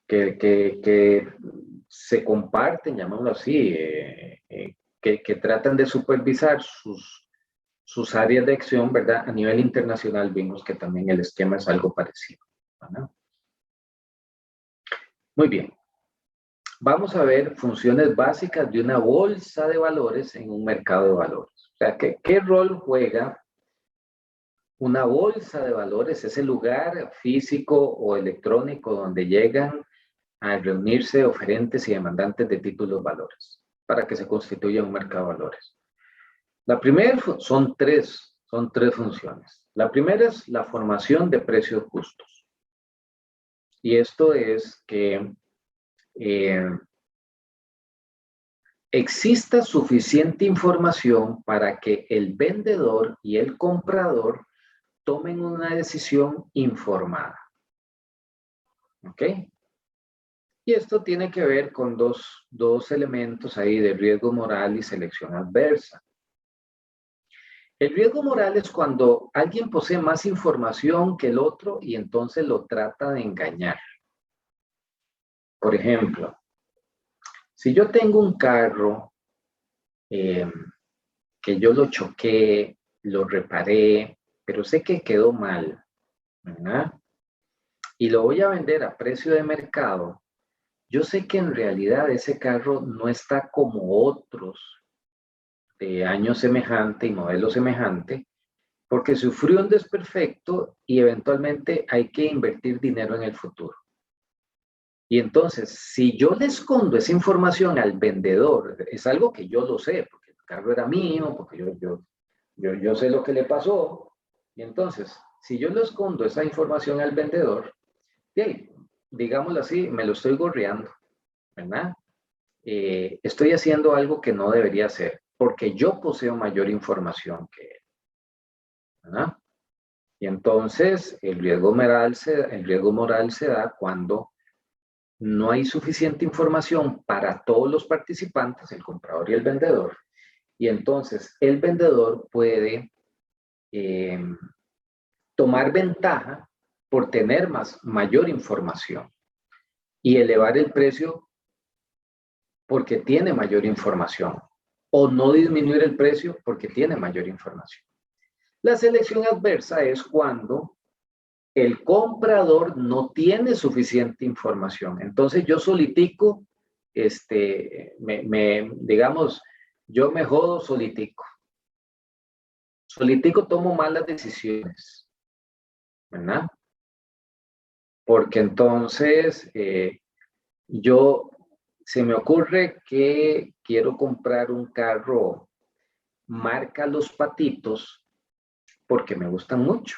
que se comparten, llamémoslo así, que tratan de supervisar sus áreas de acción, ¿verdad? A nivel internacional vimos que también el esquema es algo parecido, ¿verdad? Muy bien. Vamos a ver funciones básicas de una bolsa de valores en un mercado de valores. O sea, ¿qué rol juega una bolsa de valores? Ese lugar físico o electrónico donde llegan a reunirse oferentes y demandantes de títulos valores para que se constituya un mercado de valores. La primera son tres funciones. La primera es la formación de precios justos. Y esto es que exista suficiente información para que el vendedor y el comprador tomen una decisión informada. ¿Ok? Y esto tiene que ver con dos elementos ahí de riesgo moral y selección adversa. El riesgo moral es cuando alguien posee más información que el otro y entonces lo trata de engañar. Por ejemplo, si yo tengo un carro que yo lo choqué, lo reparé, pero sé que quedó mal, ¿verdad? Y lo voy a vender a precio de mercado, yo sé que en realidad ese carro no está como otros de año semejante y modelo semejante, porque sufrió un desperfecto y eventualmente hay que invertir dinero en el futuro. Y entonces, si yo le escondo esa información al vendedor, es algo que yo lo sé, porque el carro era mío, porque yo sé lo que le pasó, y entonces, si yo le escondo esa información al vendedor, digámoslo así, me lo estoy gorreando, ¿verdad? Estoy haciendo algo que no debería hacer, porque yo poseo mayor información que él, ¿verdad? Y entonces el riesgo moral se da cuando no hay suficiente información para todos los participantes, el comprador y el vendedor, y entonces el vendedor puede tomar ventaja por tener mayor información y elevar el precio porque tiene mayor información, o no disminuir el precio porque tiene mayor información. La selección adversa es cuando el comprador no tiene suficiente información. Entonces yo solitico, digamos, yo me jodo solitico. Solitico tomo malas decisiones, ¿verdad? Porque entonces se me ocurre que quiero comprar un carro marca Los Patitos porque me gustan mucho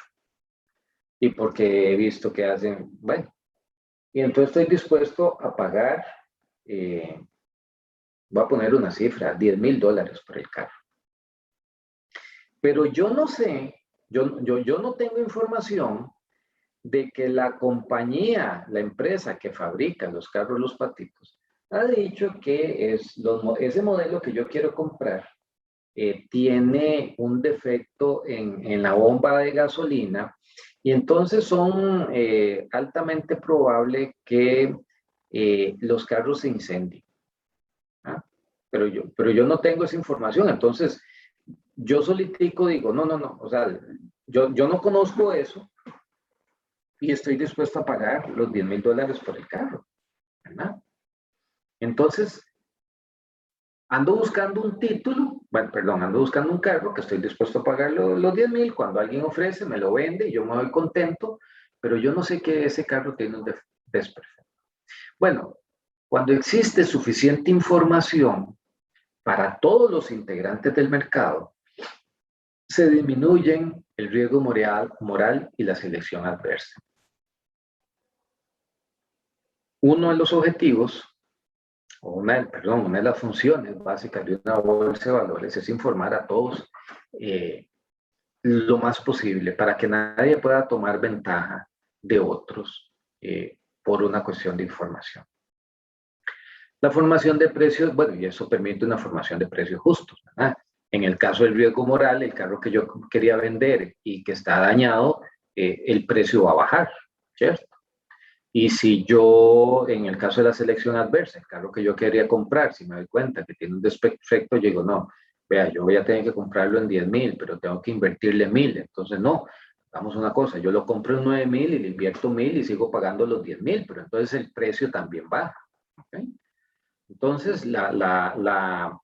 y porque he visto que hacen, bueno, y entonces estoy dispuesto a pagar, voy a poner una cifra, $10,000 por el carro. Pero yo no sé, yo no tengo información de que la compañía, la empresa que fabrica los carros Los Patitos, ha dicho que ese modelo que yo quiero comprar tiene un defecto en la bomba de gasolina y entonces son altamente probable que los carros se incendien. ¿Ah? Pero yo no tengo esa información, entonces yo solitico digo, no, o sea, yo no conozco eso y estoy dispuesto a pagar los $10,000 por el carro, ¿verdad? Entonces, ando buscando un título, bueno, perdón, ando buscando un carro que estoy dispuesto a pagar los 10,000, cuando alguien ofrece, me lo vende y yo me voy contento, pero yo no sé que ese carro tiene un desperfecto. Bueno, cuando existe suficiente información para todos los integrantes del mercado, se disminuyen el riesgo moral y la selección adversa. Uno de los objetivos, una de las funciones básicas de una bolsa de valores es informar a todos lo más posible para que nadie pueda tomar ventaja de otros por una cuestión de información. La formación de precios, bueno, y eso permite una formación de precios justos, ¿verdad? En el caso del riesgo moral, el carro que yo quería vender y que está dañado, el precio va a bajar, ¿cierto? Y si yo, en el caso de la selección adversa, el carro que yo quería comprar, si me doy cuenta que tiene un defecto, yo digo, no, vea, yo voy a tener que comprarlo en 10,000, pero tengo que invertirle 1,000. Entonces, no, hagamos una cosa, yo lo compro en 9,000 y le invierto 1,000 y sigo pagando los 10,000, pero entonces el precio también baja. ¿Okay? Entonces, la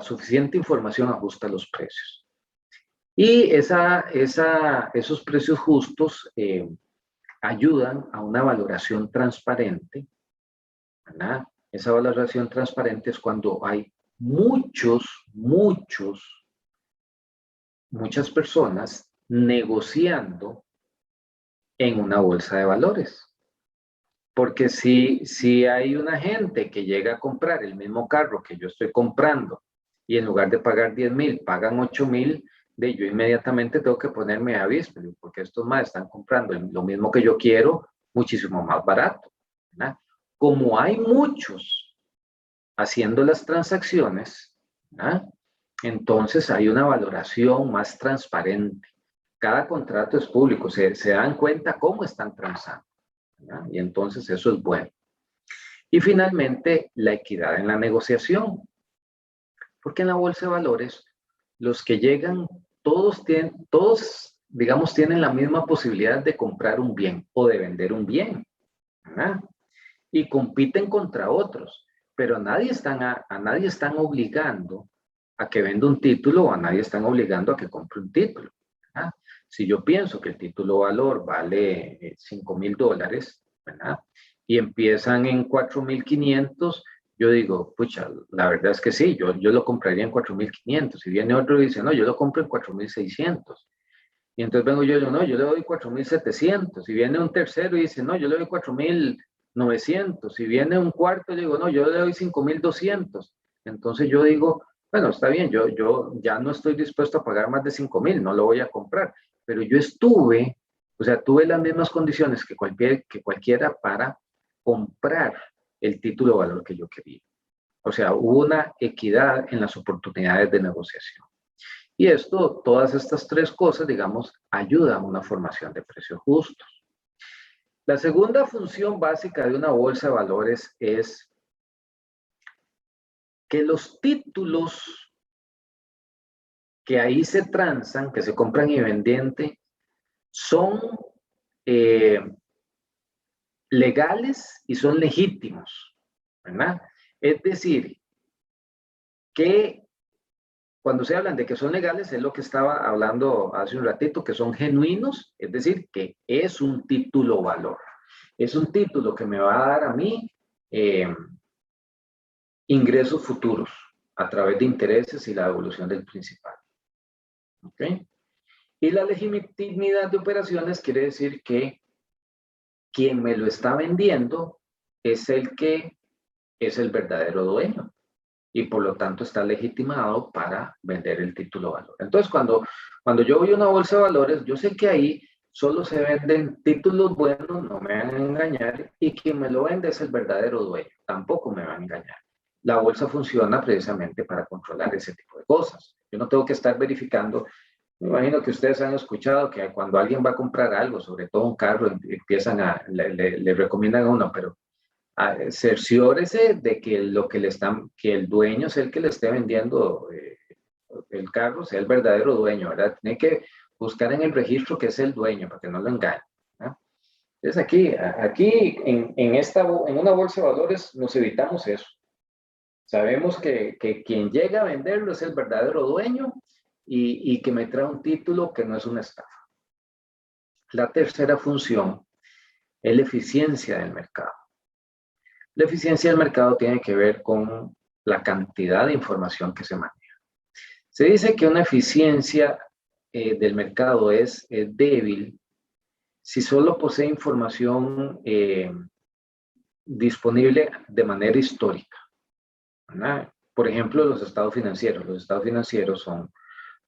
suficiente información ajusta los precios. Y esos precios justos ayudan a una valoración transparente, ¿verdad? Esa valoración transparente es cuando hay muchas personas negociando en una bolsa de valores. Porque si hay una gente que llega a comprar el mismo carro que yo estoy comprando y en lugar de pagar 10,000 pagan 8,000, yo inmediatamente tengo que ponerme a aviso, porque estos más están comprando lo mismo que yo quiero, muchísimo más barato, ¿verdad? Como hay muchos haciendo las transacciones, ¿verdad? Entonces hay una valoración más transparente. Cada contrato es público, se dan cuenta cómo están transando, ¿verdad? Y entonces eso es bueno. Y finalmente, la equidad en la negociación. Porque en la bolsa de valores, los que llegan, todos, digamos, tienen la misma posibilidad de comprar un bien o de vender un bien, ¿verdad? Y compiten contra otros, pero a nadie están obligando a que venda un título o a nadie están obligando a que compre un título, ¿verdad? Si yo pienso que el título valor vale $5,000, ¿verdad? Y empiezan en 4,500, yo digo, pucha, la verdad es que sí, yo lo compraría en 4,500. Si viene otro y dice, no, yo lo compro en 4,600. Y entonces vengo yo, no, yo le doy 4,700. Si viene un tercero y dice, no, yo le doy 4,900. Si viene un cuarto, yo digo, no, yo le doy 5,200. Entonces yo digo, bueno, está bien, yo ya no estoy dispuesto a pagar más de 5,000, no lo voy a comprar. Pero yo tuve las mismas condiciones que cualquiera para comprar el título de valor que yo quería. O sea, hubo una equidad en las oportunidades de negociación. Y todas estas tres cosas, digamos, ayudan a una formación de precios justos. La segunda función básica de una bolsa de valores es que los títulos que ahí se transan, que se compran y venden, son legales y son legítimos, ¿verdad? Es decir, que cuando se hablan de que son legales, es lo que estaba hablando hace un ratito, que son genuinos, es decir, que es un título valor. Es un título que me va a dar a mí ingresos futuros a través de intereses y la devolución del principal. ¿Ok? Y la legitimidad de operaciones quiere decir que quien me lo está vendiendo es el que es el verdadero dueño y por lo tanto está legitimado para vender el título valor. Entonces, cuando yo voy a una bolsa de valores, yo sé que ahí solo se venden títulos buenos, no me van a engañar, y quien me lo vende es el verdadero dueño, tampoco me va a engañar. La bolsa funciona precisamente para controlar ese tipo de cosas. Yo no tengo que estar verificando. Me imagino que ustedes han escuchado que cuando alguien va a comprar algo, sobre todo un carro, le recomiendan a uno, pero cerciórese de que que el dueño es el que le esté vendiendo el carro, sea el verdadero dueño, ¿verdad? Tiene que buscar en el registro que es el dueño para que no lo engañe, ¿verdad? Entonces aquí en una bolsa de valores nos evitamos eso. Sabemos que quien llega a venderlo es el verdadero dueño y que me trae un título que no es una estafa. La tercera función es la eficiencia del mercado. La eficiencia del mercado tiene que ver con la cantidad de información que se maneja. Se dice que una eficiencia del mercado es débil si solo posee información disponible de manera histórica, ¿verdad? Por ejemplo, los estados financieros. Los estados financieros son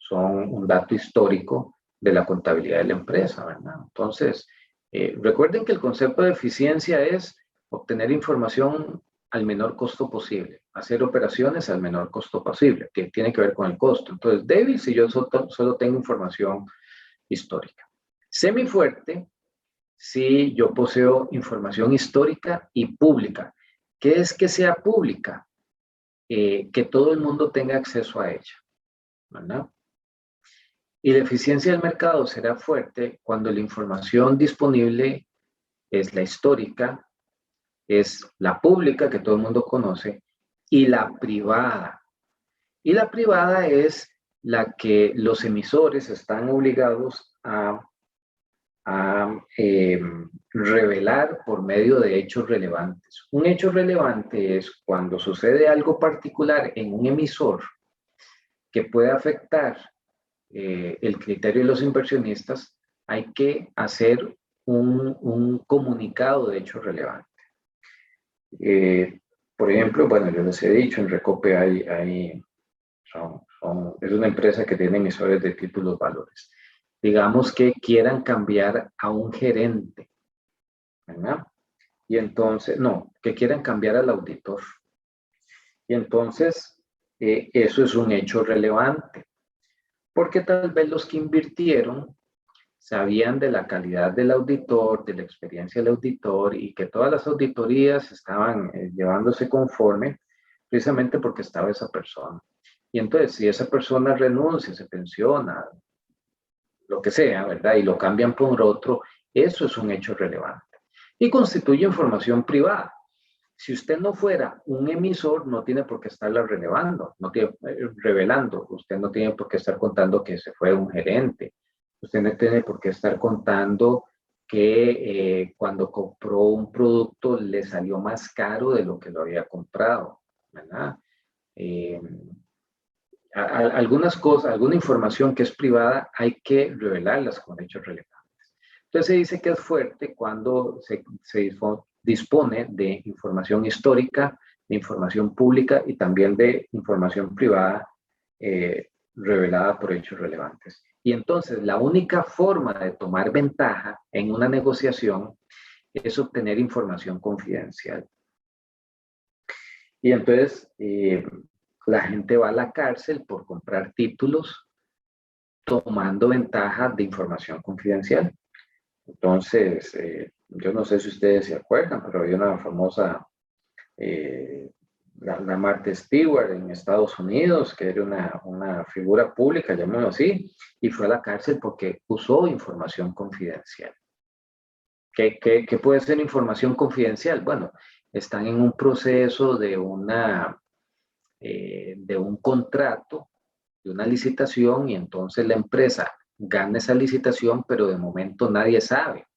un dato histórico de la contabilidad de la empresa, ¿verdad? Entonces, recuerden que el concepto de eficiencia es obtener información al menor costo posible, hacer operaciones al menor costo posible, que tiene que ver con el costo. Entonces, débil si yo solo tengo información histórica. Semifuerte si yo poseo información histórica y pública. ¿Qué es que sea pública? Que todo el mundo tenga acceso a ella, ¿verdad? Y la eficiencia del mercado será fuerte cuando la información disponible es la histórica, es la pública que todo el mundo conoce y la privada. Y la privada es la que los emisores están obligados a revelar por medio de hechos relevantes. Un hecho relevante es cuando sucede algo particular en un emisor que puede afectar el criterio de los inversionistas, hay que hacer un comunicado de hecho relevante. Por ejemplo, bueno, yo les he dicho, en Recope es una empresa que tiene emisores de títulos valores. Digamos que quieran cambiar a un gerente, ¿verdad? Y entonces, no, que quieran cambiar al auditor. Y entonces, eso es un hecho relevante, porque tal vez los que invirtieron sabían de la calidad del auditor, de la experiencia del auditor y que todas las auditorías estaban llevándose conforme precisamente porque estaba esa persona. Y entonces, si esa persona renuncia, se pensiona, lo que sea, ¿verdad? Y lo cambian por otro, eso es un hecho relevante. Y constituye información privada. Si usted no fuera un emisor, no tiene por qué estarla relevando, no tiene, revelando. Usted no tiene por qué estar contando que se fue un gerente. Usted no tiene por qué estar contando que cuando compró un producto le salió más caro de lo que lo había comprado, ¿verdad? Algunas cosas, alguna información que es privada, hay que revelarlas con hechos relevantes. Entonces se dice que es fuerte cuando se dispone de información histórica, de información pública y también de información privada revelada por hechos relevantes. Y entonces la única forma de tomar ventaja en una negociación es obtener información confidencial. Y entonces la gente va a la cárcel por comprar títulos tomando ventaja de información confidencial. Entonces, yo no sé si ustedes se acuerdan, pero había una famosa, la Martha Stewart en Estados Unidos, que era una figura pública, llamémoslo así, y fue a la cárcel porque usó información confidencial. ¿Qué puede ser información confidencial? Bueno, están en un proceso de un contrato, de una licitación, y entonces la empresa gana esa licitación, pero de momento nadie sabe,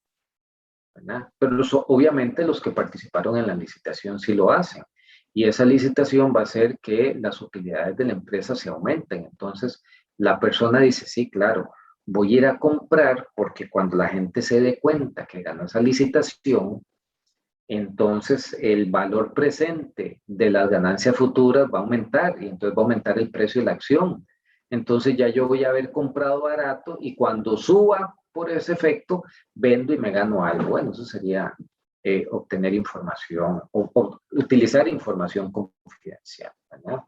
¿verdad? Pero obviamente los que participaron en la licitación sí lo hacen. Y esa licitación va a hacer que las utilidades de la empresa se aumenten. Entonces, la persona dice, sí, claro, voy a ir a comprar porque cuando la gente se dé cuenta que ganó esa licitación, entonces el valor presente de las ganancias futuras va a aumentar y entonces va a aumentar el precio de la acción. Entonces ya yo voy a haber comprado barato y cuando suba por ese efecto, vendo y me gano algo. Bueno, eso sería obtener información o utilizar información confidencial, ¿verdad?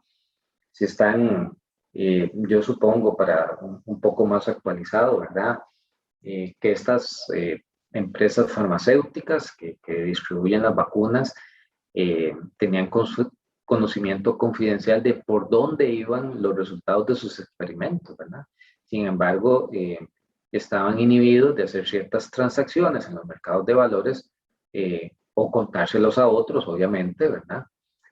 Si están, yo supongo, para un poco más actualizado, ¿verdad? Que estas empresas farmacéuticas que distribuyen las vacunas tenían conocimiento confidencial de por dónde iban los resultados de sus experimentos, ¿verdad? Sin embargo, estaban inhibidos de hacer ciertas transacciones en los mercados de valores o contárselos a otros, obviamente, ¿verdad?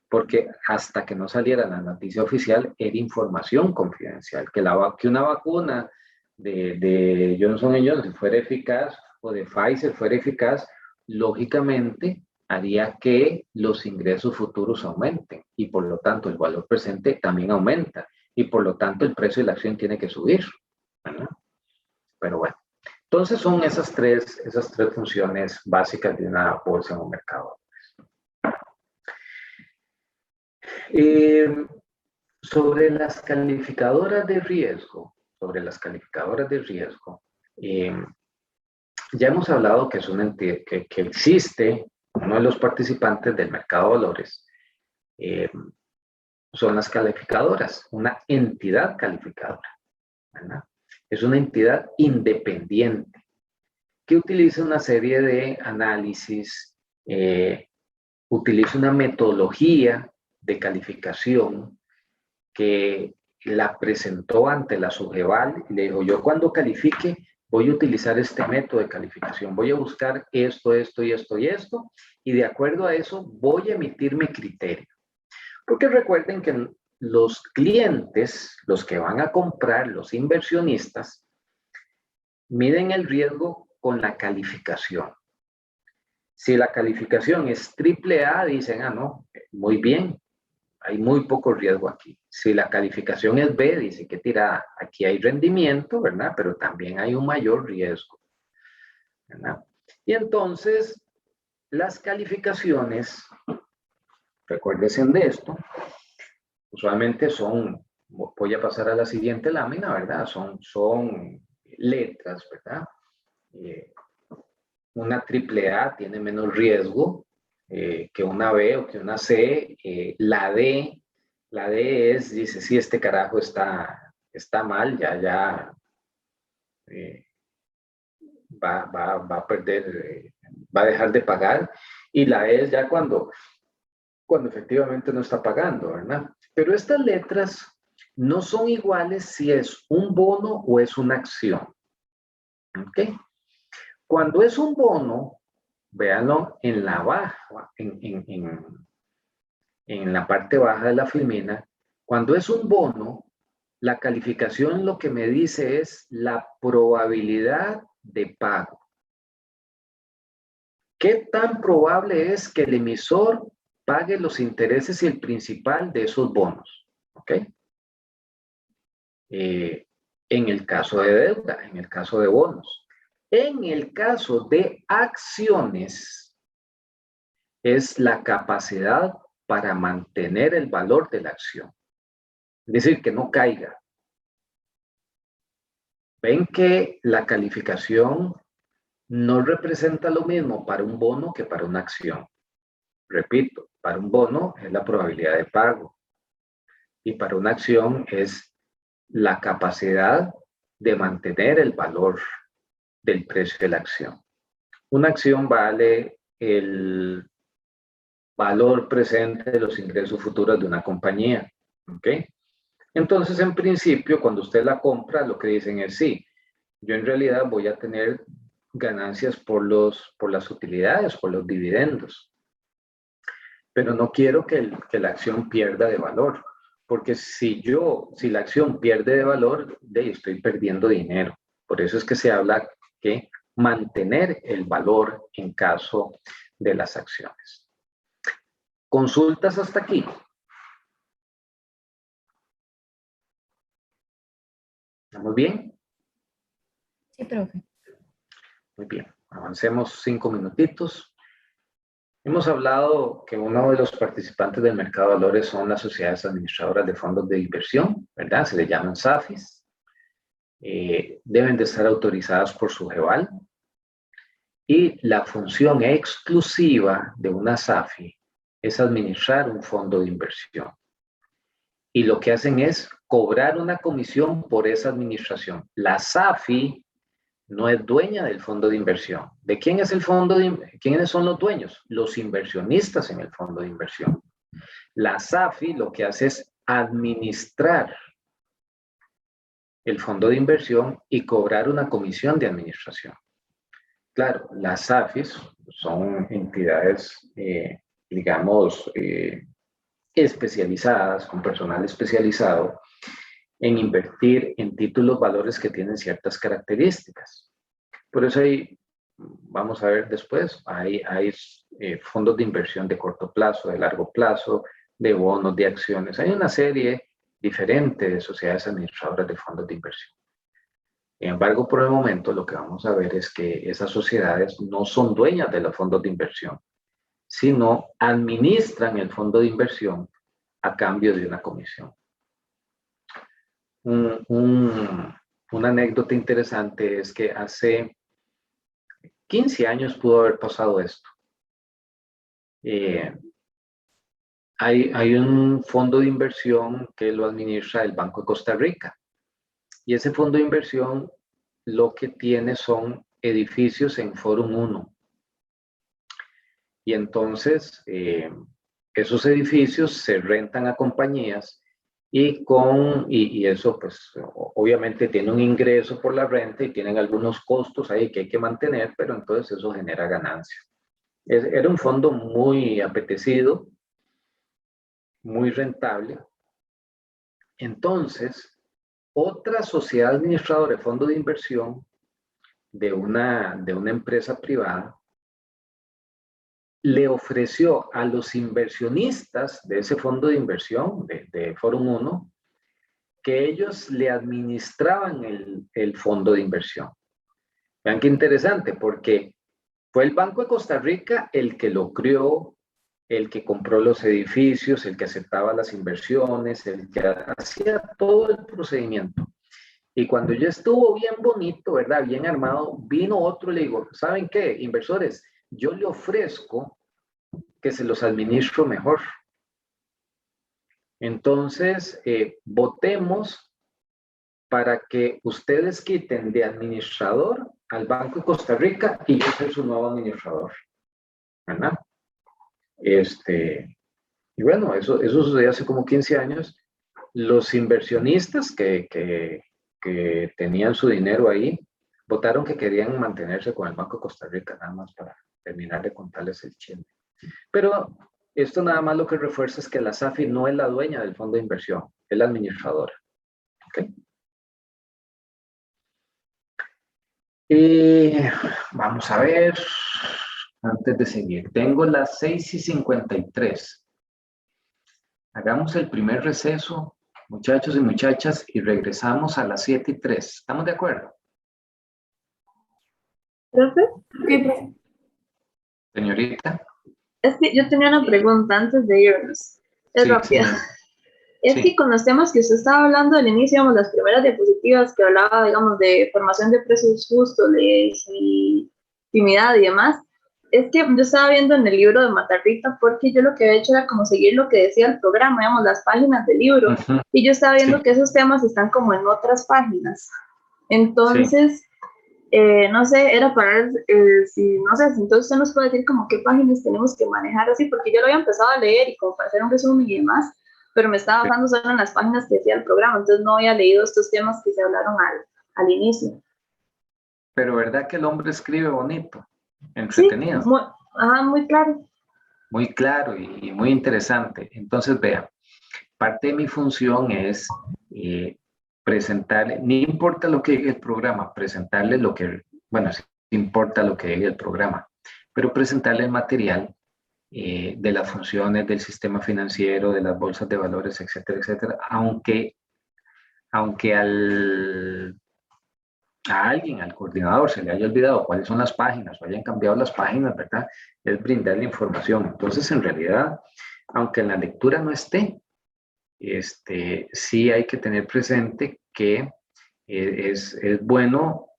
Porque hasta que no saliera la noticia oficial era información confidencial, que una vacuna de Johnson Johnson fuera eficaz o de Pfizer fuera eficaz, lógicamente haría que los ingresos futuros aumenten y por lo tanto el valor presente también aumenta y por lo tanto el precio de la acción tiene que subir, ¿verdad? Pero bueno, entonces son esas tres funciones básicas de una bolsa en un mercado. Sobre las calificadoras de riesgo, ya hemos hablado que es una entidad que existe, uno de los participantes del mercado de valores, son las calificadoras, una entidad calificadora, ¿verdad? Es una entidad independiente. que utiliza una serie de análisis, utiliza una metodología de calificación que la presentó ante la Subgeval y le dijo, yo cuando califique voy a utilizar este método de calificación, voy a buscar esto, esto y esto y esto, y de acuerdo a eso voy a emitir mi criterio. Porque recuerden que los clientes, los que van a comprar, los inversionistas, miden el riesgo con la calificación. Si la calificación es AAA, dicen, ah, no, muy bien, hay muy poco riesgo aquí. Si la calificación es B, dice que tirada, aquí hay rendimiento, ¿verdad? Pero también hay un mayor riesgo, ¿verdad? Y entonces, las calificaciones, recuérdense de esto, usualmente son, voy a pasar a la siguiente lámina, ¿verdad? Son letras, ¿verdad? Una AAA tiene menos riesgo que una B o que una C. La D es, dice, sí, este carajo está mal, ya va a perder, va a dejar de pagar. Y la E es ya cuando efectivamente no está pagando, ¿verdad? Pero estas letras no son iguales si es un bono o es una acción. ¿Ok? Cuando es un bono, véanlo en la baja, en la parte baja de la filmina, cuando es un bono, la calificación lo que me dice es la probabilidad de pago. ¿Qué tan probable es que el emisor pague los intereses y el principal de esos bonos? ¿Ok? En el caso de deuda, en el caso de bonos. En el caso de acciones, es la capacidad para mantener el valor de la acción. Es decir, que no caiga. Ven que la calificación no representa lo mismo para un bono que para una acción. Repito, para un bono es la probabilidad de pago y para una acción es la capacidad de mantener el valor del precio de la acción. Una acción vale el valor presente de los ingresos futuros de una compañía. ¿Ok? Entonces, en principio, cuando usted la compra, lo que dicen es sí, yo en realidad voy a tener ganancias por las utilidades, por los dividendos. Pero no quiero que la acción pierda de valor, porque si la acción pierde de valor, estoy perdiendo dinero. Por eso es que se habla que mantener el valor en caso de las acciones. ¿Consultas hasta aquí? ¿Estamos bien? Sí, profe. Muy bien, avancemos 5 minutitos. Hemos hablado que uno de los participantes del mercado de valores son las sociedades administradoras de fondos de inversión, ¿verdad? Se le llaman SAFIs. Deben de estar autorizadas por Subgeval. Y la función exclusiva de una SAFI es administrar un fondo de inversión. Y lo que hacen es cobrar una comisión por esa administración. La SAFI no es dueña del fondo de inversión. ¿De quién es el fondo de inversión? ¿Quiénes son los dueños? Los inversionistas en el fondo de inversión. La SAFI lo que hace es administrar el fondo de inversión y cobrar una comisión de administración. Claro, las SAFIs son entidades, digamos, especializadas, con personal especializado en invertir en títulos valores que tienen ciertas características. Por eso ahí, vamos a ver después, hay fondos de inversión de corto plazo, de largo plazo, de bonos, de acciones. Hay una serie diferente de sociedades administradoras de fondos de inversión. Sin embargo, por el momento lo que vamos a ver es que esas sociedades no son dueñas de los fondos de inversión, sino administran el fondo de inversión a cambio de una comisión. Una anécdota interesante es que hace 15 años pudo haber pasado esto. Hay un fondo de inversión que lo administra el Banco de Costa Rica. Y ese fondo de inversión lo que tiene son edificios en Fórum 1. Y entonces, esos edificios se rentan a compañías y eso pues obviamente tiene un ingreso por la renta y tienen algunos costos ahí que hay que mantener, pero entonces eso genera ganancias. Era un fondo muy apetecido, muy rentable. Entonces, otra sociedad administradora de fondo de inversión de una empresa privada le ofreció a los inversionistas de ese fondo de inversión, de Fórum 1, que ellos le administraban el fondo de inversión. Vean qué interesante, porque fue el Banco de Costa Rica el que lo creó, el que compró los edificios, el que aceptaba las inversiones, el que hacía todo el procedimiento. Y cuando ya estuvo bien bonito, ¿verdad? Bien armado, vino otro y le digo, ¿saben qué, inversores? Yo le ofrezco que se los administro mejor. Entonces, votemos para que ustedes quiten de administrador al Banco de Costa Rica y yo soy su nuevo administrador. ¿Verdad? Y bueno, eso sucedió hace como 15 años. Los inversionistas que tenían su dinero ahí votaron que querían mantenerse con el Banco de Costa Rica, nada más para terminar de contarles el chisme. Pero esto nada más lo que refuerza es que la SAFI no es la dueña del fondo de inversión, es la administradora. ¿Okay? Y vamos a ver, antes de seguir, tengo las 6:53. Hagamos el primer receso, muchachos y muchachas, y regresamos a las 7:03. ¿Estamos de acuerdo? ¿Profe? ¿Qué, profe? Señorita. Es que yo tenía una pregunta antes de irnos. Es Sí, rápida. señor. Es Sí. que con los temas que usted estaba hablando al inicio, digamos, las primeras diapositivas que hablaba, digamos, de formación de precios justos, legitimidad y demás, es que yo estaba viendo en el libro de Matarrita porque yo lo que había hecho era como seguir lo que decía el programa, digamos, las páginas del libro, y yo estaba viendo que esos temas están como en otras páginas. Entonces, no sé, era para ver si, no sé, entonces usted nos puede decir como qué páginas tenemos que manejar así, porque yo lo había empezado a leer y como para hacer un resumen y demás, pero me estaba basando solo en las páginas que decía el programa, entonces no había leído estos temas que se hablaron al inicio. Pero ¿verdad que el hombre escribe bonito? Entretenido. Sí, muy claro. Muy claro y muy interesante. Entonces, vean, parte de mi función es presentarle, no importa lo que diga el programa, presentarle lo que, bueno, sí importa lo que diga el programa, pero presentarle el material de las funciones del sistema financiero, de las bolsas de valores, etcétera, etcétera, aunque a alguien, al coordinador, se le haya olvidado cuáles son las páginas o hayan cambiado las páginas, ¿verdad? Es brindarle información. Entonces, en realidad, aunque en la lectura no esté, sí hay que tener presente que es bueno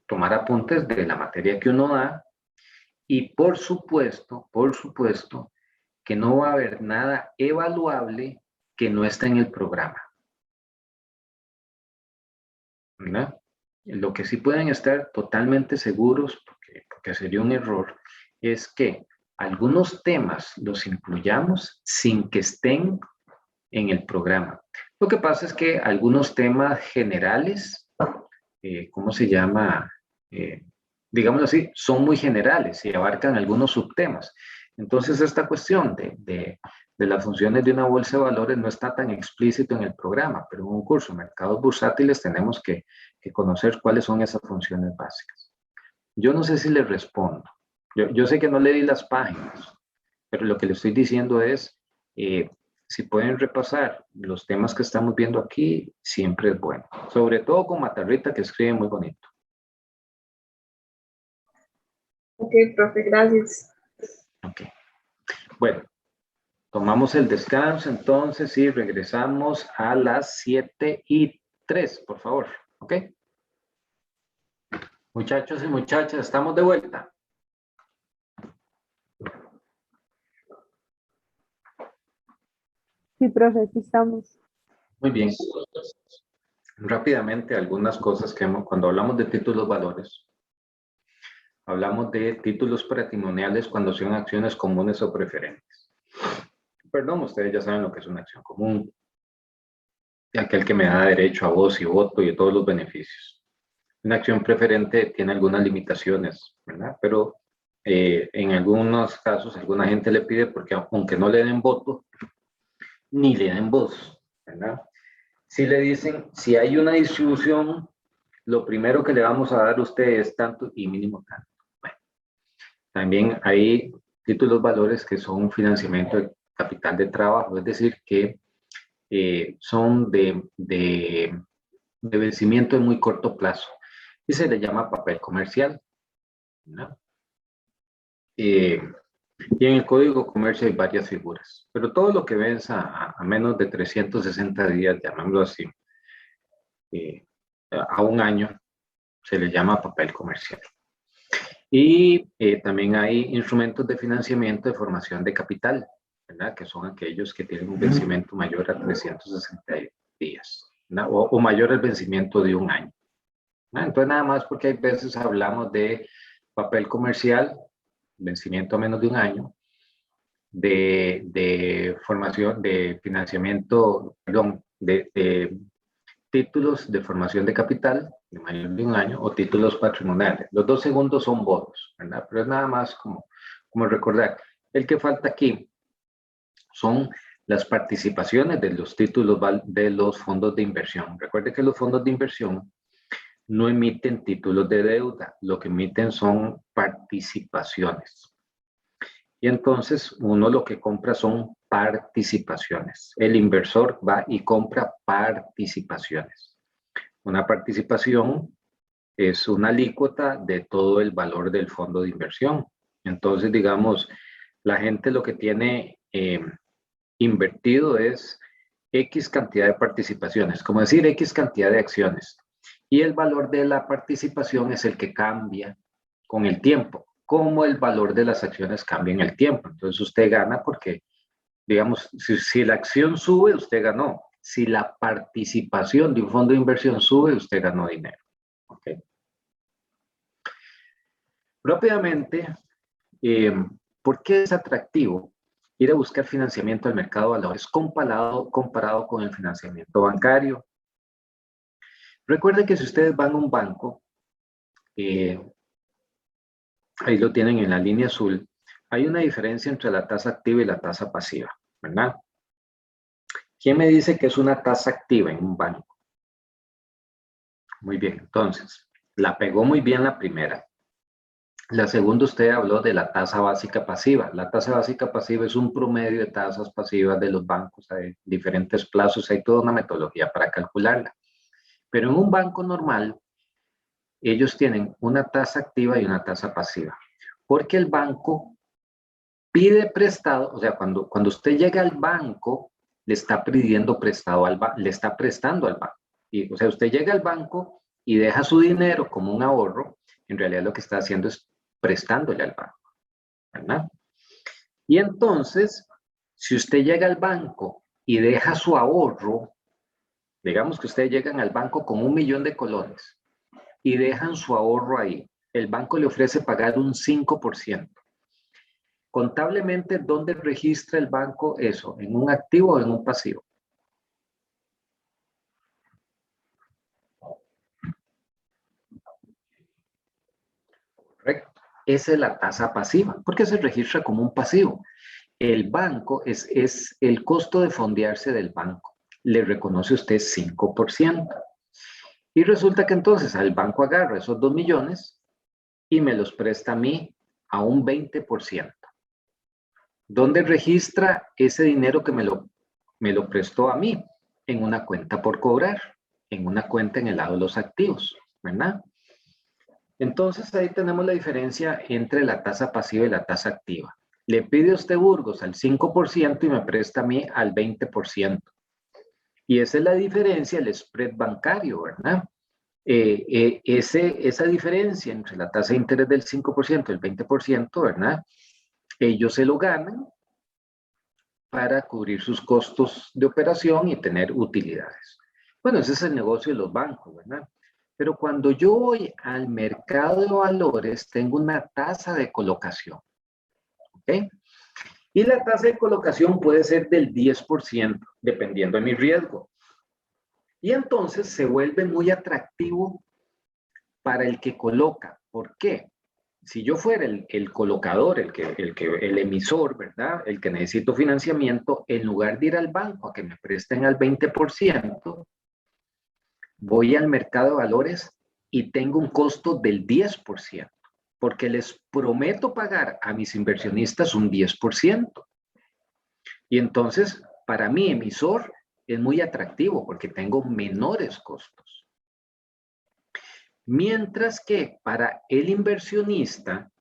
tomar apuntes de la materia que uno da y por supuesto, que no va a haber nada evaluable que no esté en el programa. ¿Verdad? Lo que sí pueden estar totalmente seguros, porque sería un error, es que algunos temas los incluyamos sin que estén en el programa. Lo que pasa es que algunos temas generales, ¿cómo se llama? Digámoslo así, son muy generales y abarcan algunos subtemas. Entonces, esta cuestión de las funciones de una bolsa de valores no está tan explícito en el programa, pero en un curso de mercados bursátiles tenemos que conocer cuáles son esas funciones básicas. Yo no sé si le respondo. Yo sé que no le di las páginas, pero lo que le estoy diciendo es, si pueden repasar los temas que estamos viendo aquí, siempre es bueno. Sobre todo con Matarrita, que escribe muy bonito. Ok, profe, gracias. Ok. Bueno, tomamos el descanso entonces y regresamos a las 7:03, por favor. ¿Ok? Muchachos y muchachas, estamos de vuelta. Sí, profe, aquí estamos. Muy bien. rápidamente algunas cosas que cuando hablamos de títulos valores, hablamos de títulos patrimoniales cuando son acciones comunes o preferentes. Perdón, ustedes ya saben lo que es una acción común, aquel que me da derecho a voz y voto y a todos los beneficios. Una acción preferente tiene algunas limitaciones, ¿verdad? Pero en algunos casos, alguna gente le pide porque aunque no le den voto, ni le den voz, ¿verdad? Si le dicen, si hay una distribución, lo primero que le vamos a dar a usted es tanto y mínimo tanto. Bueno, también hay títulos valores que son financiamiento de capital de trabajo, es decir, que son de vencimiento de muy corto plazo y se le llama papel comercial, ¿no? Y en el Código de Comercio hay varias figuras, pero todo lo que venza a menos de 360 días, llamémoslo así, a un año, se le llama papel comercial. Y también hay instrumentos de financiamiento de formación de capital, ¿verdad? Que son aquellos que tienen un vencimiento mayor a 360 días, ¿verdad? O mayor al vencimiento de un año. ¿Verdad? Entonces, nada más porque hay veces hablamos de papel comercial, vencimiento a menos de un año, de formación, de financiamiento, perdón, de títulos de formación de capital de mayor de un año o títulos patrimoniales. Los dos segundos son bonos, ¿verdad? Pero es nada más como recordar. El que falta aquí son las participaciones de los títulos de los fondos de inversión. Recuerde que los fondos de inversión no emiten títulos de deuda, lo que emiten son participaciones. Y entonces uno lo que compra son participaciones. El inversor va y compra participaciones. Una participación es una alícuota de todo el valor del fondo de inversión. Entonces, digamos, la gente lo que tiene invertido es X cantidad de participaciones, como decir X cantidad de acciones. Y el valor de la participación es el que cambia con el tiempo, como el valor de las acciones cambia en el tiempo. Entonces usted gana porque, digamos, si la acción sube, usted ganó. Si la participación de un fondo de inversión sube, usted ganó dinero. ¿Okay? Rápidamente, ¿por qué es atractivo ir a buscar financiamiento al mercado de valores comparado con el financiamiento bancario? Recuerden que si ustedes van a un banco, ahí lo tienen en la línea azul, hay una diferencia entre la tasa activa y la tasa pasiva, ¿verdad? ¿Quién me dice que es una tasa activa en un banco? Muy bien, entonces, la pegó muy bien la primera. La segunda, usted habló de la tasa básica pasiva. La tasa básica pasiva es un promedio de tasas pasivas de los bancos. Hay diferentes plazos, hay toda una metodología para calcularla. Pero en un banco normal, ellos tienen una tasa activa y una tasa pasiva. Porque el banco pide prestado, o sea, cuando usted llega al banco, le está pidiendo prestado le está prestando al banco. Y, o sea, usted llega al banco y deja su dinero como un ahorro, en realidad lo que está haciendo es prestándole al banco, ¿verdad? Y entonces, si usted llega al banco y deja su ahorro, digamos que ustedes llegan al banco con 1 millón de colones y dejan su ahorro ahí, el banco le ofrece pagar un 5%. Contablemente, ¿dónde registra el banco eso? ¿En un activo o en un pasivo? Correcto. Esa es la tasa pasiva, porque se registra como un pasivo. El banco es el costo de fondearse del banco. Le reconoce usted 5%. Y resulta que entonces el banco agarra esos 2 millones y me los presta a mí a un 20%. ¿Dónde registra ese dinero que me lo prestó a mí? En una cuenta por cobrar, en una cuenta en el lado de los activos, ¿verdad? Entonces ahí tenemos la diferencia entre la tasa pasiva y la tasa activa. Le pide a usted Burgos al 5% y me presta a mí al 20%. Y esa es la diferencia, el spread bancario, ¿verdad? Esa diferencia entre la tasa de interés del 5% y el 20%, ¿verdad? Ellos se lo ganan para cubrir sus costos de operación y tener utilidades. Bueno, ese es el negocio de los bancos, ¿verdad? Pero cuando yo voy al mercado de valores, tengo una tasa de colocación, ¿ok? Y la tasa de colocación puede ser del 10%, dependiendo de mi riesgo. Y entonces se vuelve muy atractivo para el que coloca. ¿Por qué? Si yo fuera el colocador, el emisor, ¿verdad? El que necesito financiamiento, en lugar de ir al banco a que me presten al 20%, voy al mercado de valores y tengo un costo del 10%, porque les prometo pagar a mis inversionistas un 10%. Y entonces, para mi emisor es muy atractivo porque tengo menores costos. Mientras que para el inversionista,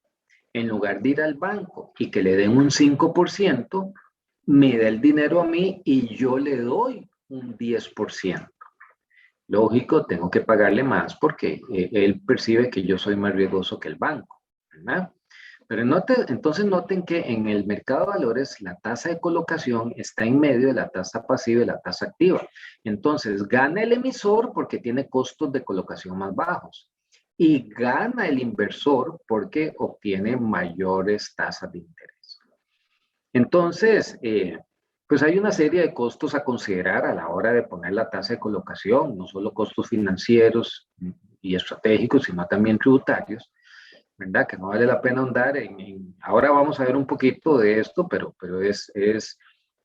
en lugar de ir al banco y que le den un 5%, me da el dinero a mí y yo le doy un 10%. Lógico, tengo que pagarle más porque él percibe que yo soy más riesgoso que el banco, ¿verdad? Pero entonces noten que en el mercado de valores la tasa de colocación está en medio de la tasa pasiva y la tasa activa. Entonces gana el emisor porque tiene costos de colocación más bajos y gana el inversor porque obtiene mayores tasas de interés. Entonces, pues hay una serie de costos a considerar a la hora de poner la tasa de colocación, no solo costos financieros y estratégicos, sino también tributarios, ¿verdad? Que no vale la pena ahondar ahora vamos a ver un poquito de esto, pero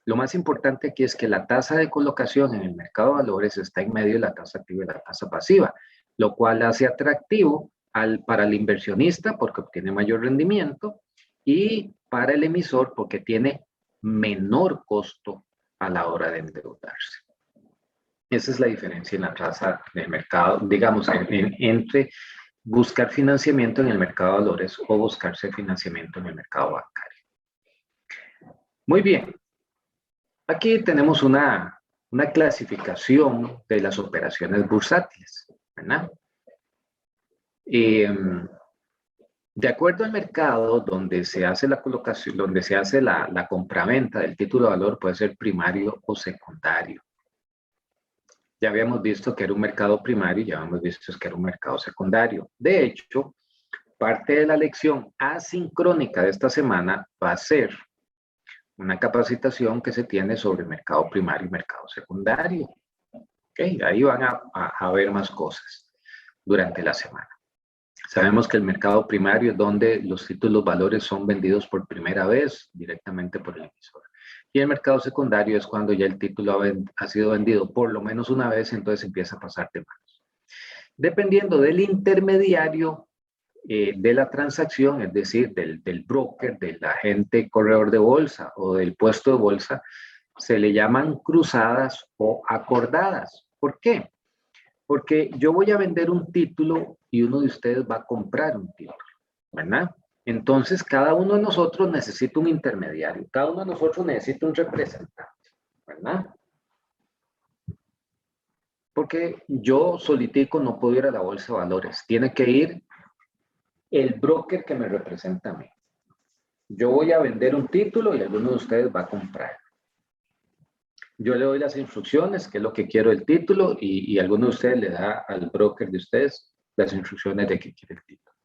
lo más importante aquí es que la tasa de colocación en el mercado de valores está en medio de la tasa activa y la tasa pasiva, lo cual hace atractivo para el inversionista porque obtiene mayor rendimiento y para el emisor porque tiene menor costo a la hora de endeudarse. Esa es la diferencia en la tasa de mercado, digamos, entre buscar financiamiento en el mercado de valores o buscarse financiamiento en el mercado bancario. Muy bien. Aquí tenemos una clasificación de las operaciones bursátiles, ¿verdad? De acuerdo al mercado donde se hace la colocación, donde se hace la compraventa del título de valor, puede ser primario o secundario. Ya habíamos visto que era un mercado primario y ya habíamos visto que era un mercado secundario. De hecho, parte de la lección asincrónica de esta semana va a ser una capacitación que se tiene sobre el mercado primario y mercado secundario. ¿Okay? Ahí van a ver más cosas durante la semana. Sabemos que el mercado primario es donde los títulos valores son vendidos por primera vez directamente por el emisor. Y el mercado secundario es cuando ya el título ha sido vendido por lo menos una vez, entonces empieza a pasar de manos. Dependiendo del intermediario de la transacción, es decir, del broker, del agente corredor de bolsa o del puesto de bolsa, se le llaman cruzadas o acordadas. ¿Por qué? Porque yo voy a vender un título y uno de ustedes va a comprar un título, ¿verdad? Entonces, cada uno de nosotros necesita un intermediario, cada uno de nosotros necesita un representante, ¿verdad? Porque yo solitico no puedo ir a la bolsa de valores, tiene que ir el broker que me representa a mí. Yo voy a vender un título y alguno de ustedes va a comprar. Yo le doy las instrucciones, qué es lo que quiero del título, y alguno de ustedes le da al broker de ustedes las instrucciones de qué quiere el título.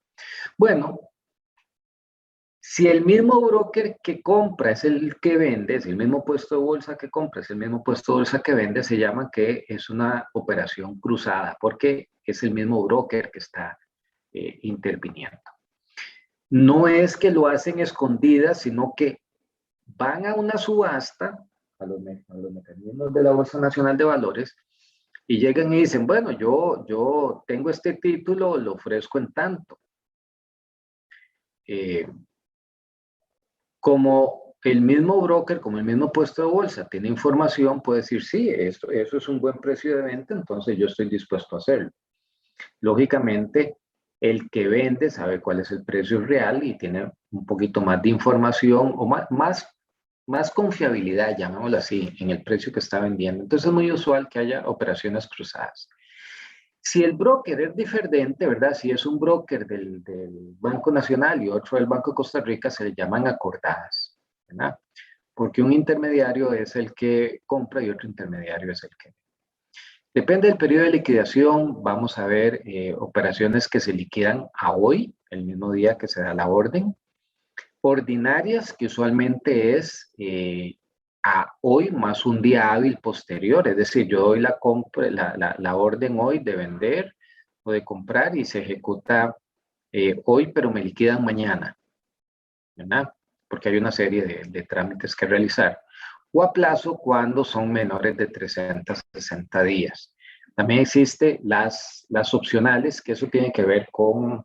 Bueno, si el mismo broker que compra es el que vende, es el mismo puesto de bolsa que compra, es el mismo puesto de bolsa que vende, se llama que es una operación cruzada, porque es el mismo broker que está interviniendo. No es que lo hacen escondidas, sino que van a una subasta, a los mecanismos de la Bolsa Nacional de Valores, y llegan y dicen, bueno, yo tengo este título, lo ofrezco en tanto. Como el mismo broker, como el mismo puesto de bolsa tiene información, puede decir, sí, eso es un buen precio de venta, entonces yo estoy dispuesto a hacerlo. Lógicamente, el que vende sabe cuál es el precio real y tiene un poquito más de información o más confiabilidad, llamémoslo así, en el precio que está vendiendo. Entonces es muy usual que haya operaciones cruzadas. Si el broker es diferente, ¿verdad? Si es un broker del Banco Nacional y otro del Banco de Costa Rica, se le llaman acordadas, ¿verdad? Porque un intermediario es el que compra y otro intermediario es el que vende. Depende del periodo de liquidación, vamos a ver operaciones que se liquidan a hoy, el mismo día que se da la orden. Ordinarias, que usualmente es a hoy más un día hábil posterior, es decir, yo doy la orden hoy de vender o de comprar y se ejecuta hoy, pero me liquidan mañana, ¿verdad? Porque hay una serie de trámites que realizar. O a plazo cuando son menores de 360 días. También existen las opcionales, que eso tiene que ver con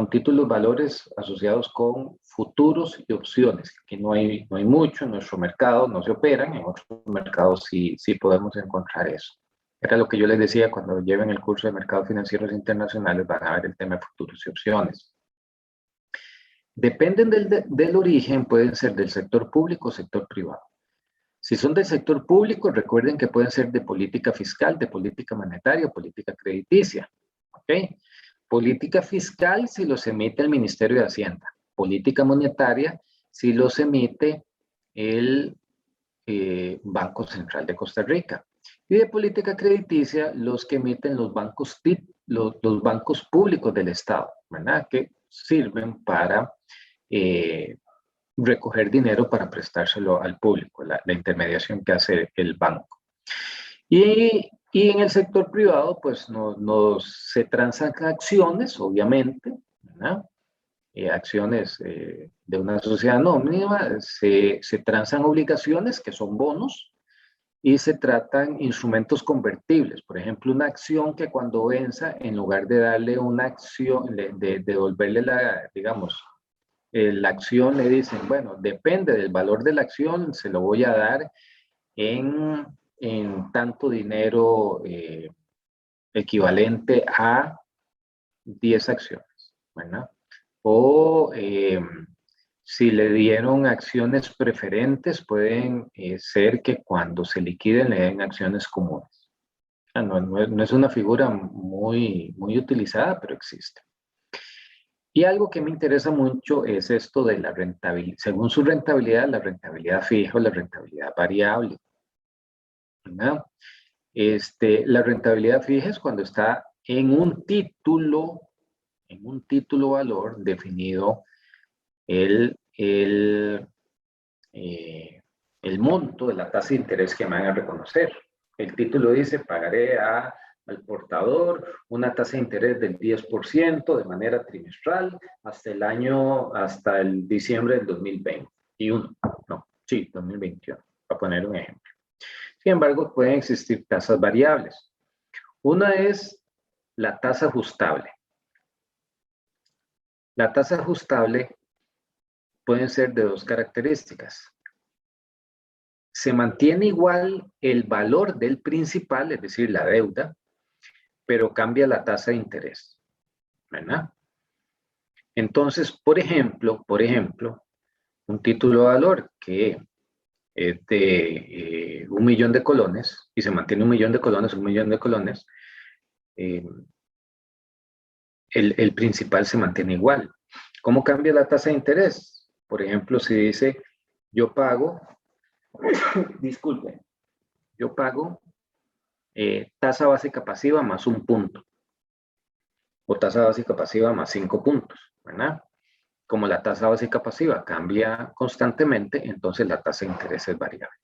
títulos valores asociados con futuros y opciones, que no hay mucho en nuestro mercado, no se operan, en otros mercados sí podemos encontrar eso. Era lo que yo les decía, cuando lleven el curso de mercados financieros internacionales van a ver el tema de futuros y opciones. Dependen del origen, pueden ser del sector público o sector privado. Si son del sector público, recuerden que pueden ser de política fiscal, de política monetaria o política crediticia. ¿Ok? Política fiscal si los emite el Ministerio de Hacienda. Política monetaria si los emite el Banco Central de Costa Rica. Y de política crediticia los que emiten los bancos públicos del Estado, ¿verdad? Que sirven para recoger dinero para prestárselo al público, la intermediación que hace el banco. Y en el sector privado, pues se transan acciones, obviamente, ¿verdad? Acciones de una sociedad anónima, se transan obligaciones, que son bonos, y se tratan instrumentos convertibles. Por ejemplo, una acción que cuando venza, en lugar de darle una acción, de devolverle la acción, le dicen, bueno, depende del valor de la acción, se lo voy a dar en tanto dinero equivalente a 10 acciones, ¿verdad? O si le dieron acciones preferentes, pueden ser que cuando se liquiden le den acciones comunes. No es una figura muy utilizada, pero existe. Y algo que me interesa mucho es esto de la rentabilidad. Según su rentabilidad, la rentabilidad fija o la rentabilidad variable, ¿verdad? La rentabilidad fija es cuando está en un título valor definido el monto de la tasa de interés que me van a reconocer. El título dice, pagaré al portador una tasa de interés del 10% de manera trimestral hasta el diciembre del 2021. No, sí, 2021, para poner un ejemplo. Sin embargo, pueden existir tasas variables. Una es la tasa ajustable. La tasa ajustable pueden ser de dos características. Se mantiene igual el valor del principal, es decir, la deuda, pero cambia la tasa de interés, ¿verdad? Entonces, por ejemplo, un título de valor que es de 1 millón de colones y se mantiene 1 millón de colones, el principal se mantiene igual. ¿Cómo cambia la tasa de interés? Por ejemplo, si dice, yo pago, disculpe, yo pago tasa básica pasiva más 1 punto o tasa básica pasiva más 5 puntos, ¿verdad? Como la tasa básica pasiva cambia constantemente, entonces la tasa de interés es variable.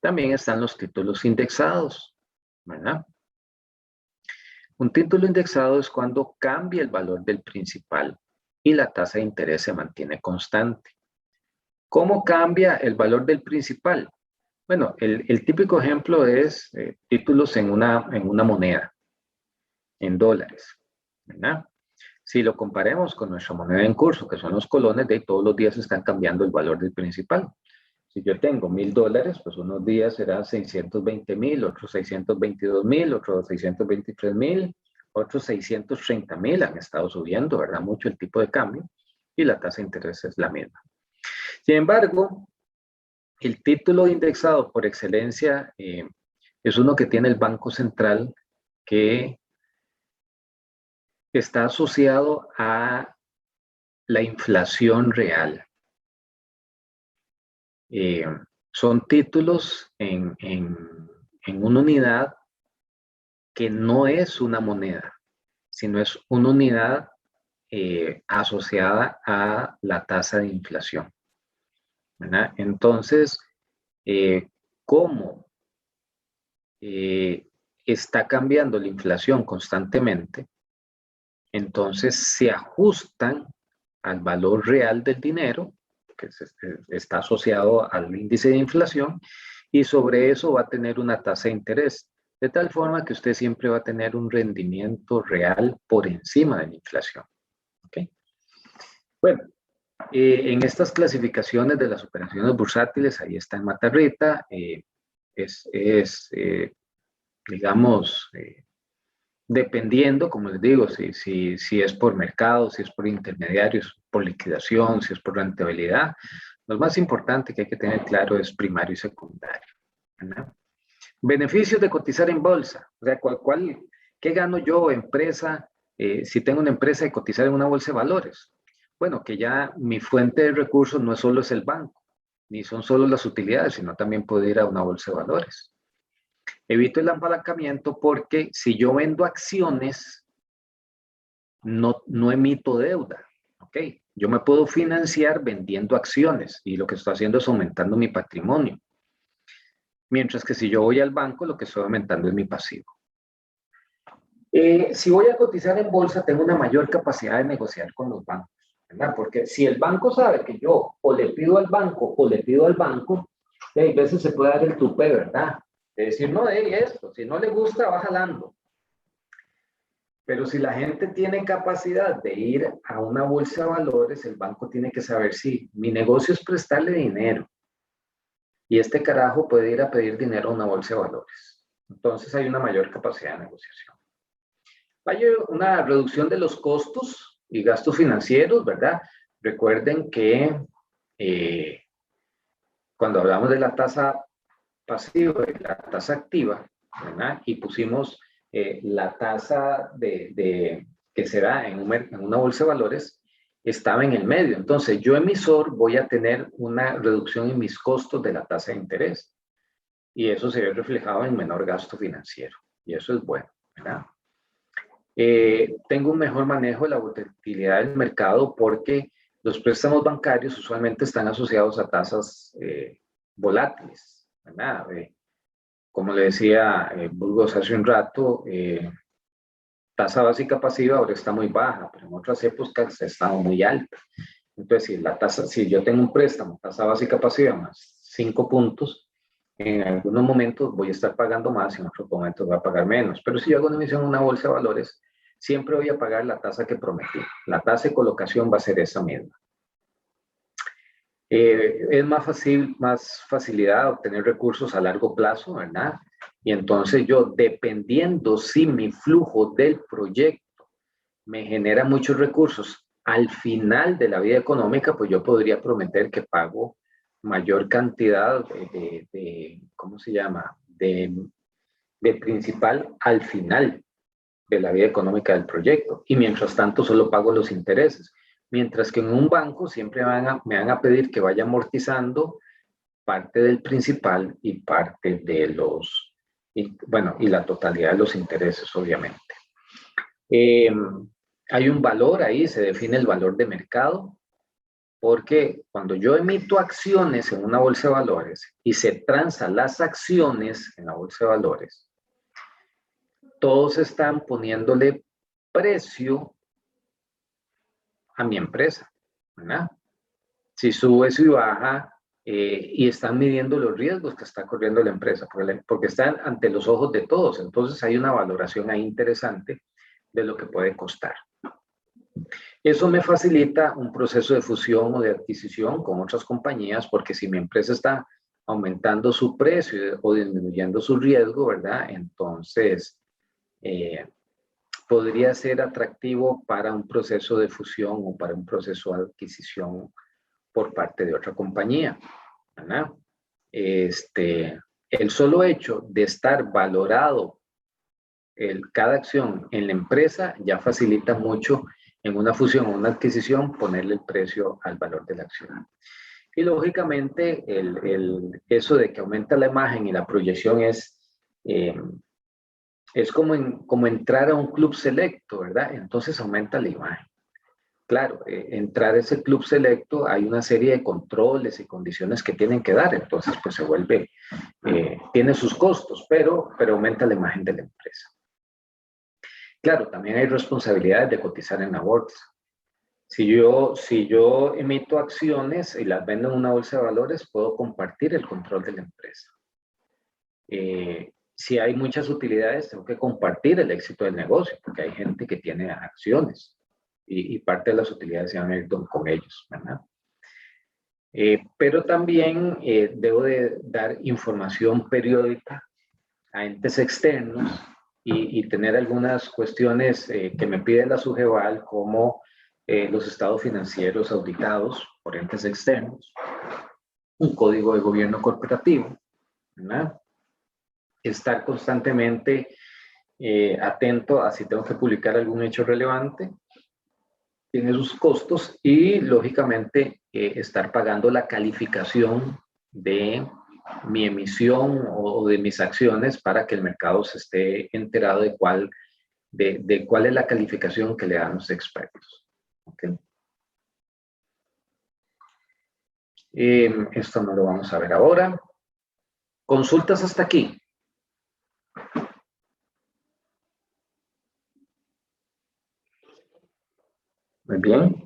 También están los títulos indexados, ¿verdad? Un título indexado es cuando cambia el valor del principal y la tasa de interés se mantiene constante. ¿Cómo cambia el valor del principal? Bueno, el típico ejemplo es títulos en una moneda, en dólares, ¿verdad? Si lo comparemos con nuestra moneda en curso, que son los colones, de todos los días están cambiando el valor del principal. Si yo tengo $1,000, pues unos días serán 620,000, otros 622,000, otros 623,000, otros 630,000 han estado subiendo, ¿verdad? Mucho el tipo de cambio y la tasa de interés es la misma. Sin embargo, el título indexado por excelencia es uno que tiene el Banco Central que está asociado a la inflación real. Son títulos en una unidad que no es una moneda, sino es una unidad asociada a la tasa de inflación, ¿verdad? Entonces, ¿cómo está cambiando la inflación constantemente? Entonces se ajustan al valor real del dinero, que está asociado al índice de inflación, y sobre eso va a tener una tasa de interés, de tal forma que usted siempre va a tener un rendimiento real por encima de la inflación. ¿Okay? Bueno, en estas clasificaciones de las operaciones bursátiles, ahí está en Matarrita, digamos, dependiendo, como les digo, si es por mercado, si es por intermediarios, por liquidación, si es por rentabilidad. Lo más importante que hay que tener claro es primario y secundario, ¿verdad? Beneficios de cotizar en bolsa. O sea, ¿qué gano yo, empresa, si tengo una empresa de cotizar en una bolsa de valores? Bueno, que ya mi fuente de recursos no solo es el banco, ni son solo las utilidades, sino también puedo ir a una bolsa de valores. Evito el apalancamiento porque si yo vendo acciones, no emito deuda, ¿ok? Yo me puedo financiar vendiendo acciones y lo que estoy haciendo es aumentando mi patrimonio. Mientras que si yo voy al banco, lo que estoy aumentando es mi pasivo. Si voy a cotizar en bolsa, tengo una mayor capacidad de negociar con los bancos, ¿verdad? Porque si el banco sabe que yo o le pido al banco o le pido al banco, hay veces se puede dar el tupé, ¿verdad? De decir, no, esto, si no le gusta, va jalando. Pero si la gente tiene capacidad de ir a una bolsa de valores, el banco tiene que saber si mi negocio es prestarle dinero y este carajo puede ir a pedir dinero a una bolsa de valores. Entonces hay una mayor capacidad de negociación. Hay una reducción de los costos y gastos financieros, ¿verdad? Recuerden que cuando hablamos de la tasa pasiva y la tasa activa, ¿verdad? Y pusimos la tasa que se da en una bolsa de valores, estaba en el medio. Entonces, yo emisor voy a tener una reducción en mis costos de la tasa de interés. Y eso se ve reflejado en menor gasto financiero. Y eso es bueno, ¿verdad? Tengo un mejor manejo de la volatilidad del mercado porque los préstamos bancarios usualmente están asociados a tasas volátiles, ¿verdad? Como le decía Burgos hace un rato, tasa básica pasiva ahora está muy baja, pero en otras épocas está muy alta. Entonces, si yo tengo un préstamo, tasa básica pasiva más 5 puntos, en algunos momentos voy a estar pagando más y en otros momentos voy a pagar menos. Pero si yo hago una emisión en una bolsa de valores, siempre voy a pagar la tasa que prometí. La tasa de colocación va a ser esa misma. Es más facilidad obtener recursos a largo plazo, ¿verdad? Y entonces yo, dependiendo si mi flujo del proyecto me genera muchos recursos al final de la vida económica, pues yo podría prometer que pago mayor cantidad ¿cómo se llama? De principal al final de la vida económica del proyecto. Y mientras tanto solo pago los intereses. Mientras que en un banco siempre me van a pedir que vaya amortizando parte del principal y parte de y la totalidad de los intereses, obviamente. Hay un valor ahí, se define el valor de mercado, porque cuando yo emito acciones en una bolsa de valores y se transan las acciones en la bolsa de valores, todos están poniéndole precio a mi empresa, ¿verdad? Si sube, si baja, y están midiendo los riesgos que está corriendo la empresa, porque están ante los ojos de todos. Entonces hay una valoración ahí interesante de lo que puede costar. Eso me facilita un proceso de fusión o de adquisición con otras compañías, porque si mi empresa está aumentando su precio o disminuyendo su riesgo, ¿verdad? Entonces, podría ser atractivo para un proceso de fusión o para un proceso de adquisición por parte de otra compañía, ¿verdad? El solo hecho de estar valorado cada acción en la empresa ya facilita mucho en una fusión o una adquisición ponerle el precio al valor de la acción. Y lógicamente eso de que aumenta la imagen y la proyección es Es como entrar a un club selecto, ¿verdad? Entonces aumenta la imagen. Claro, entrar a ese club selecto hay una serie de controles y condiciones que tienen que dar, entonces pues se vuelve, tiene sus costos, pero aumenta la imagen de la empresa. Claro, también hay responsabilidades de cotizar en la bolsa. Si yo emito acciones y las vendo en una bolsa de valores, puedo compartir el control de la empresa. Si hay muchas utilidades, tengo que compartir el éxito del negocio, porque hay gente que tiene acciones y parte de las utilidades se van a ir con ellos, ¿verdad? Pero también debo de dar información periódica a entes externos y tener algunas cuestiones que me pide la SUGEVAL, como los estados financieros auditados por entes externos, un código de gobierno corporativo, ¿verdad? Estar constantemente atento a si tengo que publicar algún hecho relevante, tiene sus costos, y lógicamente estar pagando la calificación de mi emisión o de mis acciones para que el mercado se esté enterado de cuál es la calificación que le dan los expertos. ¿Okay? Esto no lo vamos a ver ahora. Consultas hasta aquí. Muy bien.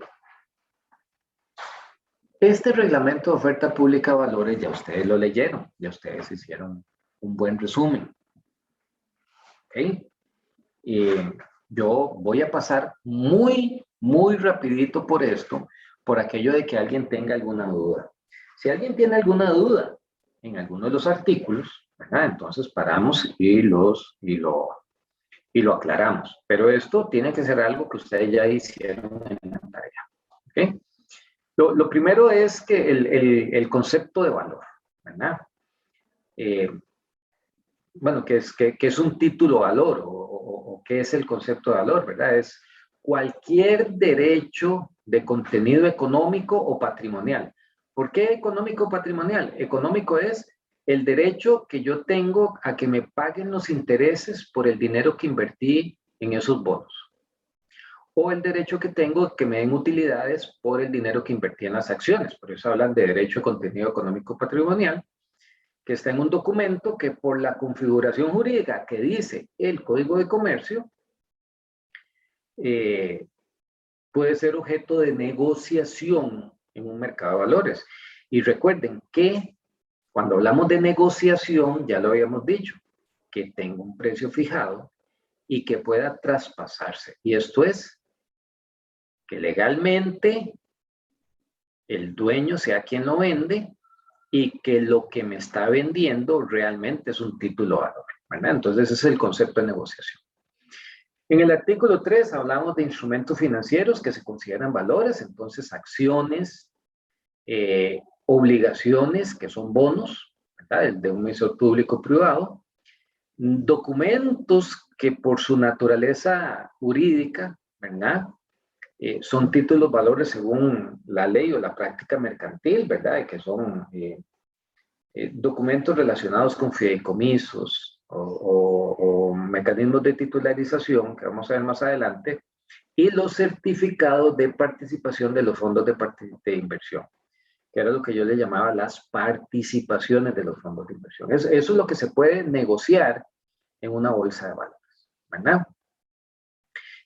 Este reglamento de oferta pública de valores ya ustedes lo leyeron, ya ustedes hicieron un buen resumen. ¿Ok? Yo voy a pasar muy rapidito por esto, por aquello de que alguien tenga alguna duda. Si alguien tiene alguna duda en alguno de los artículos, ¿verdad? Entonces paramos y lo aclaramos. Pero esto tiene que ser algo que ustedes ya hicieron en la tarea. ¿Okay? Lo primero es que el concepto de valor, ¿verdad? Bueno, ¿qué es un título valor o qué es el concepto de valor, ¿verdad? Es cualquier derecho de contenido económico o patrimonial. ¿Por qué económico o patrimonial? Económico es el derecho que yo tengo a que me paguen los intereses por el dinero que invertí en esos bonos. O el derecho que tengo que me den utilidades por el dinero que invertí en las acciones. Por eso hablan de derecho de contenido económico patrimonial, que está en un documento que, por la configuración jurídica que dice el Código de Comercio, puede ser objeto de negociación en un mercado de valores. Y recuerden que cuando hablamos de negociación, ya lo habíamos dicho, que tenga un precio fijado y que pueda traspasarse. Y esto es que legalmente el dueño sea quien lo vende y que lo que me está vendiendo realmente es un título valor, ¿verdad? Entonces ese es el concepto de negociación. En el artículo 3 hablamos de instrumentos financieros que se consideran valores, entonces acciones, obligaciones, que son bonos, ¿verdad? De un emisor público privado, documentos que por su naturaleza jurídica, ¿verdad? Son títulos valores según la ley o la práctica mercantil, ¿verdad? Que son documentos relacionados con fideicomisos o mecanismos de titularización, que vamos a ver más adelante, y los certificados de participación de los fondos de inversión, que era lo que yo le llamaba las participaciones de los fondos de inversión. Eso es lo que se puede negociar en una bolsa de valores, ¿verdad?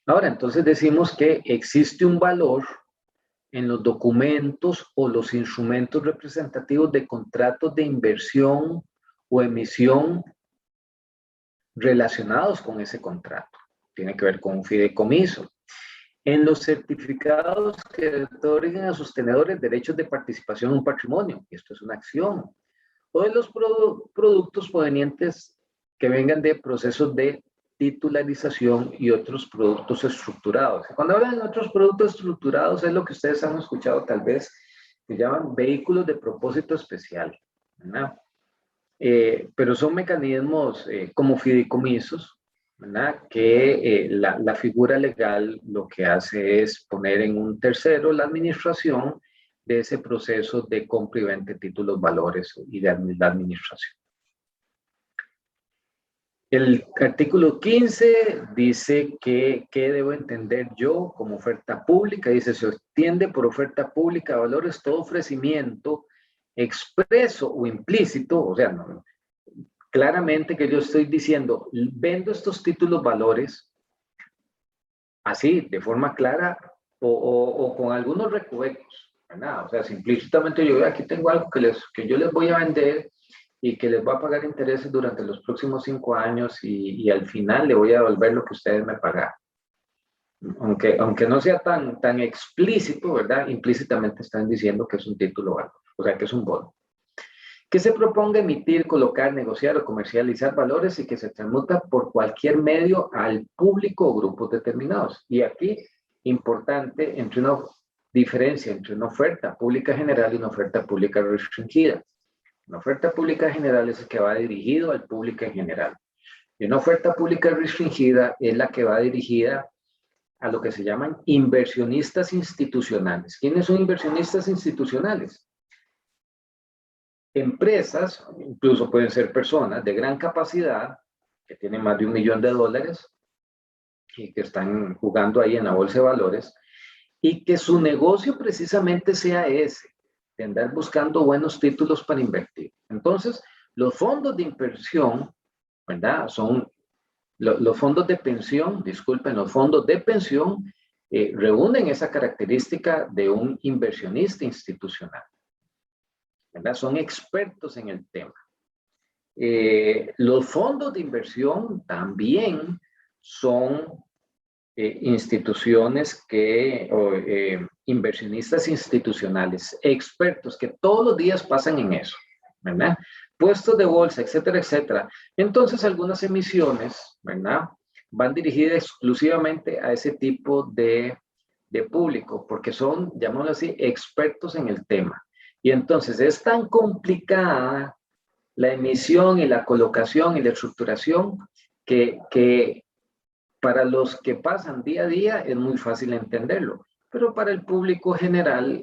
Ahora, entonces decimos que existe un valor en los documentos o los instrumentos representativos de contratos de inversión o emisión relacionados con ese contrato. Tiene que ver con un fideicomiso. En los certificados que otorguen a sus tenedores derechos de participación en un patrimonio, y esto es una acción, o de los productos provenientes que vengan de procesos de titularización y otros productos estructurados. Cuando hablan de otros productos estructurados es lo que ustedes han escuchado tal vez, que llaman vehículos de propósito especial, ¿verdad? Pero son mecanismos como fideicomisos, ¿verdad? Que la figura legal lo que hace es poner en un tercero la administración de ese proceso de compra y venta de títulos, valores y de la administración. El artículo 15 dice que ¿qué debo entender yo como oferta pública? Dice, se entiende por oferta pública de valores todo ofrecimiento expreso o implícito, o sea, no, claramente que yo estoy diciendo, vendo estos títulos valores así, de forma clara o con algunos recovecos, ¿verdad? O sea, si implícitamente yo aquí tengo algo que yo les voy a vender y que les va a pagar intereses durante los próximos 5 años y al final le voy a devolver lo que ustedes me pagaron. Aunque no sea tan explícito, ¿verdad? Implícitamente están diciendo que es un título valor, o sea, que es un bono. Que se proponga emitir, colocar, negociar o comercializar valores y que se transmuta por cualquier medio al público o grupos determinados. Y aquí, importante, entre una diferencia entre una oferta pública general y una oferta pública restringida. Una oferta pública general es la que va dirigido al público en general. Y una oferta pública restringida es la que va dirigida a lo que se llaman inversionistas institucionales. ¿Quiénes son inversionistas institucionales? Empresas, incluso pueden ser personas de gran capacidad, que tienen más de $1 millón y que están jugando ahí en la bolsa de valores, y que su negocio precisamente sea ese, de andar buscando buenos títulos para invertir. Entonces, los fondos de inversión, ¿verdad? Son los fondos de pensión, disculpen, los fondos de pensión reúnen esa característica de un inversionista institucional, ¿verdad? Son expertos en el tema. Los fondos de inversión también son instituciones inversionistas institucionales, expertos que todos los días pasan en eso, ¿verdad? Puestos de bolsa, etcétera, etcétera. Entonces, algunas emisiones, ¿verdad? Van dirigidas exclusivamente a ese tipo de público, porque son, llamémoslo así, expertos en el tema. Y entonces es tan complicada la emisión y la colocación y la estructuración que para los que pasan día a día es muy fácil entenderlo, pero para el público general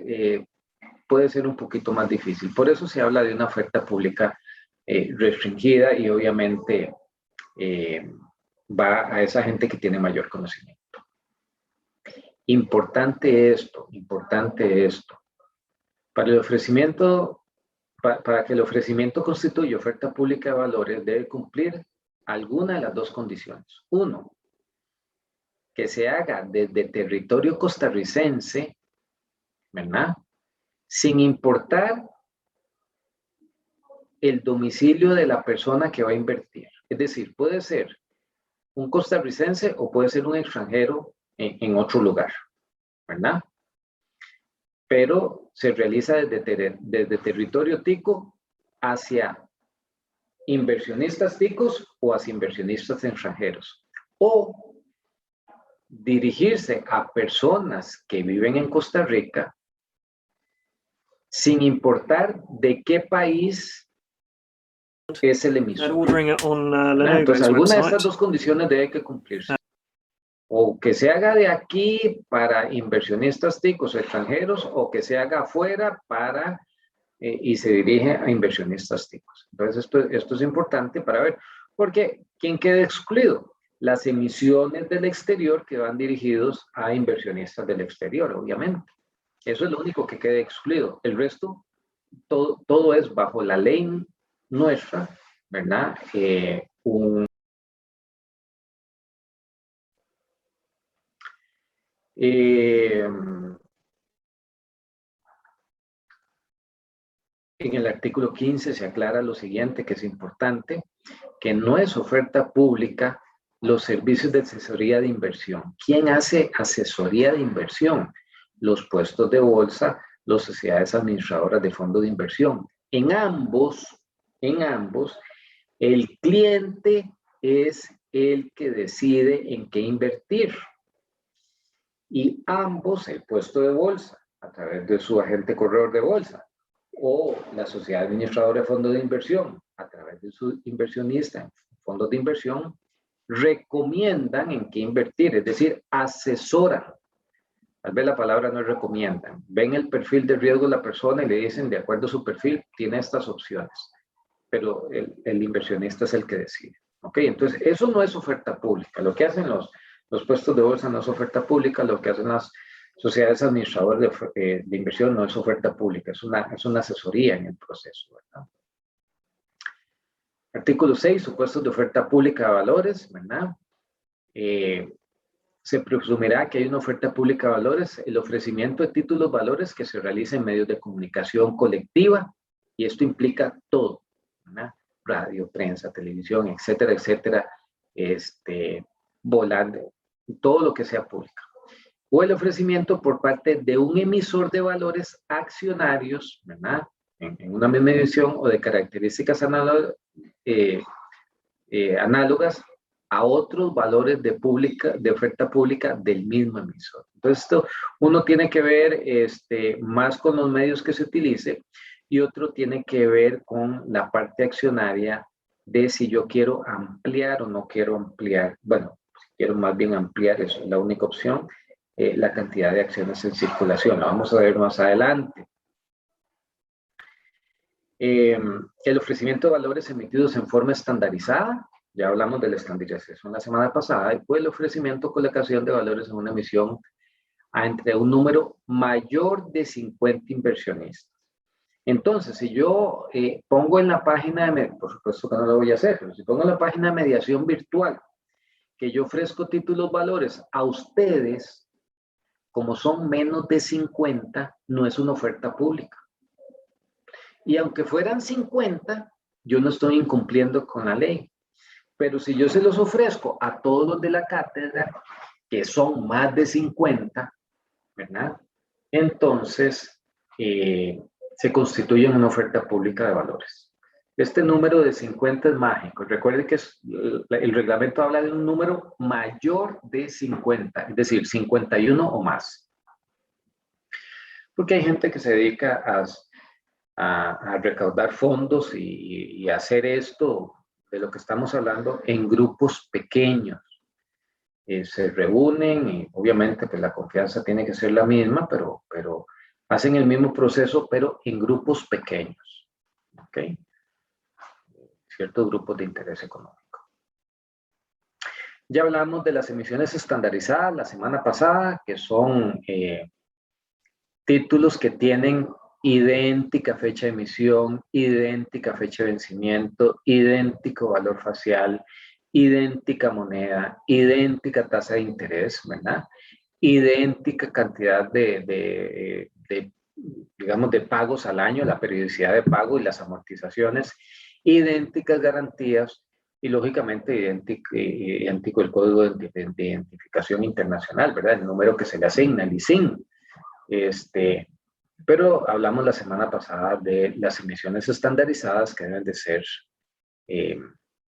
puede ser un poquito más difícil. Por eso se habla de una oferta pública restringida y obviamente va a esa gente que tiene mayor conocimiento. Importante esto. Para el ofrecimiento, para que el ofrecimiento constituya oferta pública de valores, debe cumplir alguna de las dos condiciones. Uno, que se haga desde territorio costarricense, ¿verdad? Sin importar el domicilio de la persona que va a invertir. Es decir, puede ser un costarricense o puede ser un extranjero en otro lugar, ¿verdad? Pero se realiza desde territorio tico hacia inversionistas ticos o hacia inversionistas extranjeros. O dirigirse a personas que viven en Costa Rica sin importar de qué país es el emisor. Entonces, alguna de estas dos condiciones debe que cumplirse. O que se haga de aquí para inversionistas ticos o extranjeros, o que se haga afuera para y se dirige a inversionistas ticos. Entonces, esto es importante para ver, porque ¿quién queda excluido? Las emisiones del exterior que van dirigidos a inversionistas del exterior, obviamente. Eso es lo único que queda excluido. El resto, todo es bajo la ley nuestra, ¿verdad? En el artículo 15 se aclara lo siguiente, que es importante, que no es oferta pública los servicios de asesoría de inversión. ¿Quién hace asesoría de inversión? Los puestos de bolsa, las sociedades administradoras de fondos de inversión. En ambos, el cliente es el que decide en qué invertir. Y ambos, el puesto de bolsa, a través de su agente corredor de bolsa, o la sociedad administradora de fondos de inversión, a través de su inversionista en fondos de inversión, recomiendan en qué invertir, es decir, asesoran. Tal vez la palabra no es recomiendan. Ven el perfil de riesgo de la persona y le dicen, de acuerdo a su perfil, tiene estas opciones. Pero el inversionista es el que decide. ¿Ok? Entonces, eso no es oferta pública. Lo que hacen los puestos de bolsa no es oferta pública, lo que hacen las sociedades administradoras de inversión no es oferta pública, es una asesoría en el proceso, ¿verdad? Artículo 6, supuestos de oferta pública de valores, ¿verdad? Se presumirá que hay una oferta pública de valores, el ofrecimiento de títulos valores que se realiza en medios de comunicación colectiva, y esto implica todo, ¿verdad? Radio, prensa, televisión, etcétera, etcétera, volante, todo lo que sea público. O el ofrecimiento por parte de un emisor de valores accionarios, ¿verdad? En una misma emisión o de características análogas a otros valores de oferta pública del mismo emisor. Entonces, esto uno tiene que ver más con los medios que se utilice y otro tiene que ver con la parte accionaria de si yo quiero ampliar o no quiero ampliar. Bueno, si quiero más bien ampliar, eso es la única opción, la cantidad de acciones en circulación. Lo vamos a ver más adelante. El ofrecimiento de valores emitidos en forma estandarizada. Ya hablamos de la estandarización la semana pasada, y pues el ofrecimiento o colocación de valores en una emisión entre un número mayor de 50 inversionistas. Entonces, si yo pongo en la página, por supuesto que no lo voy a hacer, pero si pongo en la página de mediación virtual que yo ofrezco títulos valores a ustedes, como son menos de 50, no es una oferta pública. Y aunque fueran 50, yo no estoy incumpliendo con la ley. Pero si yo se los ofrezco a todos los de la cátedra, que son más de 50, ¿verdad? Entonces, se constituye en una oferta pública de valores. Este número de 50 es mágico. Recuerde que el reglamento habla de un número mayor de 50, es decir, 51 o más. Porque hay gente que se dedica a recaudar fondos y hacer esto de lo que estamos hablando en grupos pequeños. Se reúnen y obviamente pues la confianza tiene que ser la misma, pero hacen el mismo proceso, pero en grupos pequeños. ¿Ok? Ciertos grupos de interés económico. Ya hablamos de las emisiones estandarizadas la semana pasada, que son títulos que tienen idéntica fecha de emisión, idéntica fecha de vencimiento, idéntico valor facial, idéntica moneda, idéntica tasa de interés, ¿verdad? Idéntica cantidad digamos, de pagos al año, la periodicidad de pago y las amortizaciones, idénticas garantías y, lógicamente, idéntico el código de identificación internacional, ¿verdad? El número que se le asigna, el ISIN. Pero hablamos la semana pasada de las emisiones estandarizadas que deben de ser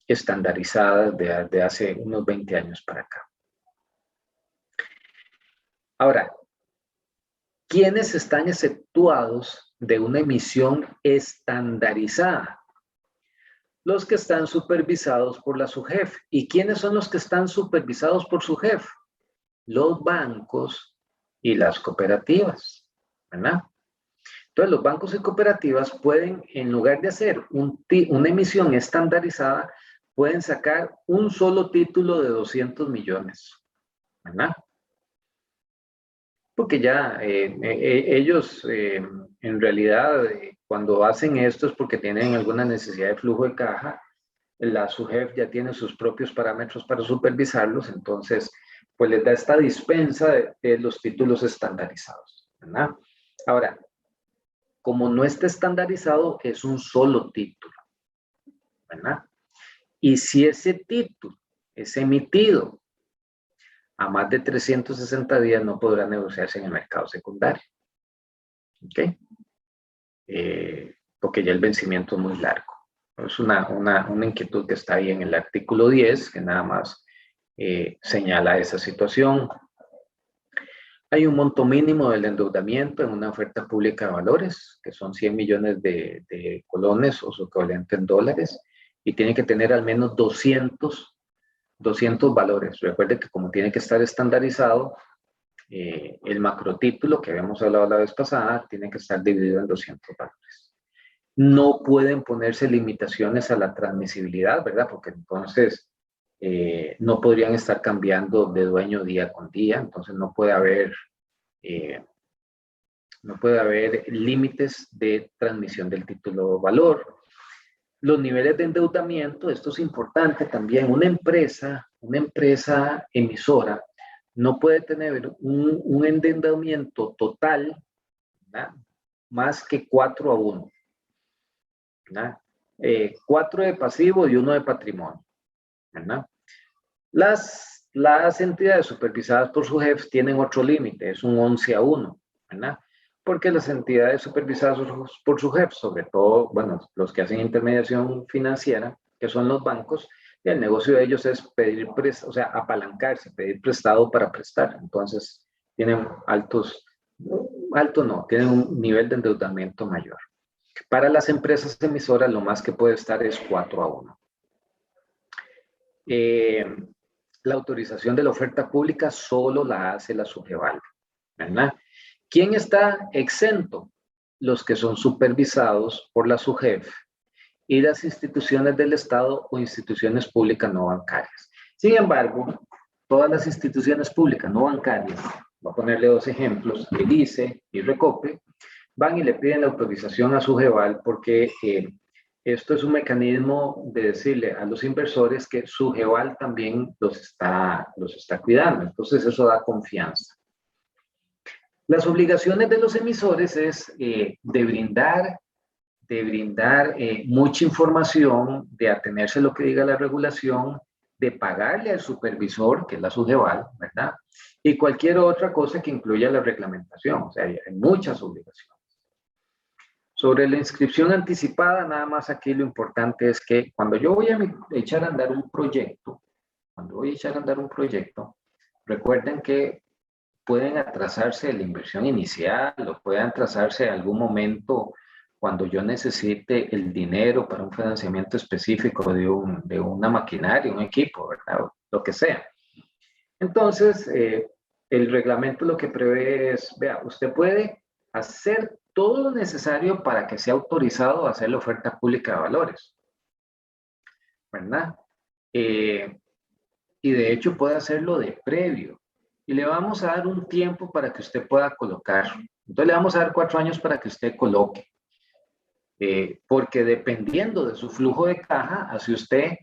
estandarizadas de hace unos 20 años para acá. Ahora, ¿quiénes están exceptuados de una emisión estandarizada? Los que están supervisados por la SUGEF. ¿Y quiénes son los que están supervisados por SUGEF? Los bancos y las cooperativas, ¿verdad? Entonces, los bancos y cooperativas pueden, en lugar de hacer una emisión estandarizada, pueden sacar un solo título de 200 millones, ¿verdad? Porque ya ellos, en realidad, cuando hacen esto es porque tienen alguna necesidad de flujo de caja. La SUGEF ya tiene sus propios parámetros para supervisarlos, entonces, pues les da esta dispensa de los títulos estandarizados, ¿verdad? Ahora, como no está estandarizado, es un solo título, ¿verdad? Y si ese título es emitido a más de 360 días, no podrá negociarse en el mercado secundario. ¿Ok? Porque ya el vencimiento es muy largo. Es una inquietud que está ahí en el artículo 10, que nada más señala esa situación. Hay un monto mínimo del endeudamiento en una oferta pública de valores, que son 100 millones de colones o su equivalente en dólares, y tiene que tener al menos 200 valores. Recuerde que como tiene que estar estandarizado, el macrotítulo que habíamos hablado la vez pasada tiene que estar dividido en 200 valores. No pueden ponerse limitaciones a la transmisibilidad, ¿verdad? Porque entonces no podrían estar cambiando de dueño día con día, entonces no puede haber límites de transmisión del título de valor. Los niveles de endeudamiento, esto es importante también. Una empresa emisora no puede tener un endeudamiento total, ¿verdad?, más que 4:1. 4 de pasivo y 1 de patrimonio, ¿verdad? Las entidades supervisadas por su jefe tienen otro límite, es un 11:1, ¿verdad? Porque las entidades supervisadas por su jefe, sobre todo, bueno, los que hacen intermediación financiera, que son los bancos, y el negocio de ellos es pedir prestado, o sea, apalancarse, pedir prestado para prestar. Entonces, tienen tienen un nivel de endeudamiento mayor. Para las empresas emisoras, lo más que puede estar es 4:1. La autorización de la oferta pública solo la hace la SUGEVAL, ¿verdad? ¿Quién está exento? Los que son supervisados por la SUGEF y las instituciones del Estado o instituciones públicas no bancarias. Sin embargo, todas las instituciones públicas no bancarias, voy a ponerle 2 ejemplos, el ICE y Recope, van y le piden la autorización a SUGEVAL porque esto es un mecanismo de decirle a los inversores que SUGEVAL también los está cuidando. Entonces eso da confianza. Las obligaciones de los emisores es de brindar mucha información, de atenerse a lo que diga la regulación, de pagarle al supervisor, que es la SUGEVAL, ¿verdad? Y cualquier otra cosa que incluya la reglamentación. O sea, hay muchas obligaciones. Sobre la inscripción anticipada, nada más aquí lo importante es que cuando yo voy a echar a andar un proyecto, recuerden que pueden atrasarse la inversión inicial o pueden atrasarse en algún momento cuando yo necesite el dinero para un financiamiento específico de una maquinaria, un equipo, ¿verdad? Lo que sea. Entonces, el reglamento lo que prevé es, vea, usted puede hacer todo lo necesario para que sea autorizado a hacer la oferta pública de valores, ¿verdad? Y de hecho puede hacerlo de previo. Y le vamos a dar un tiempo para que usted pueda colocar. Entonces le vamos a dar 4 años para que usted coloque. Porque dependiendo de su flujo de caja, así usted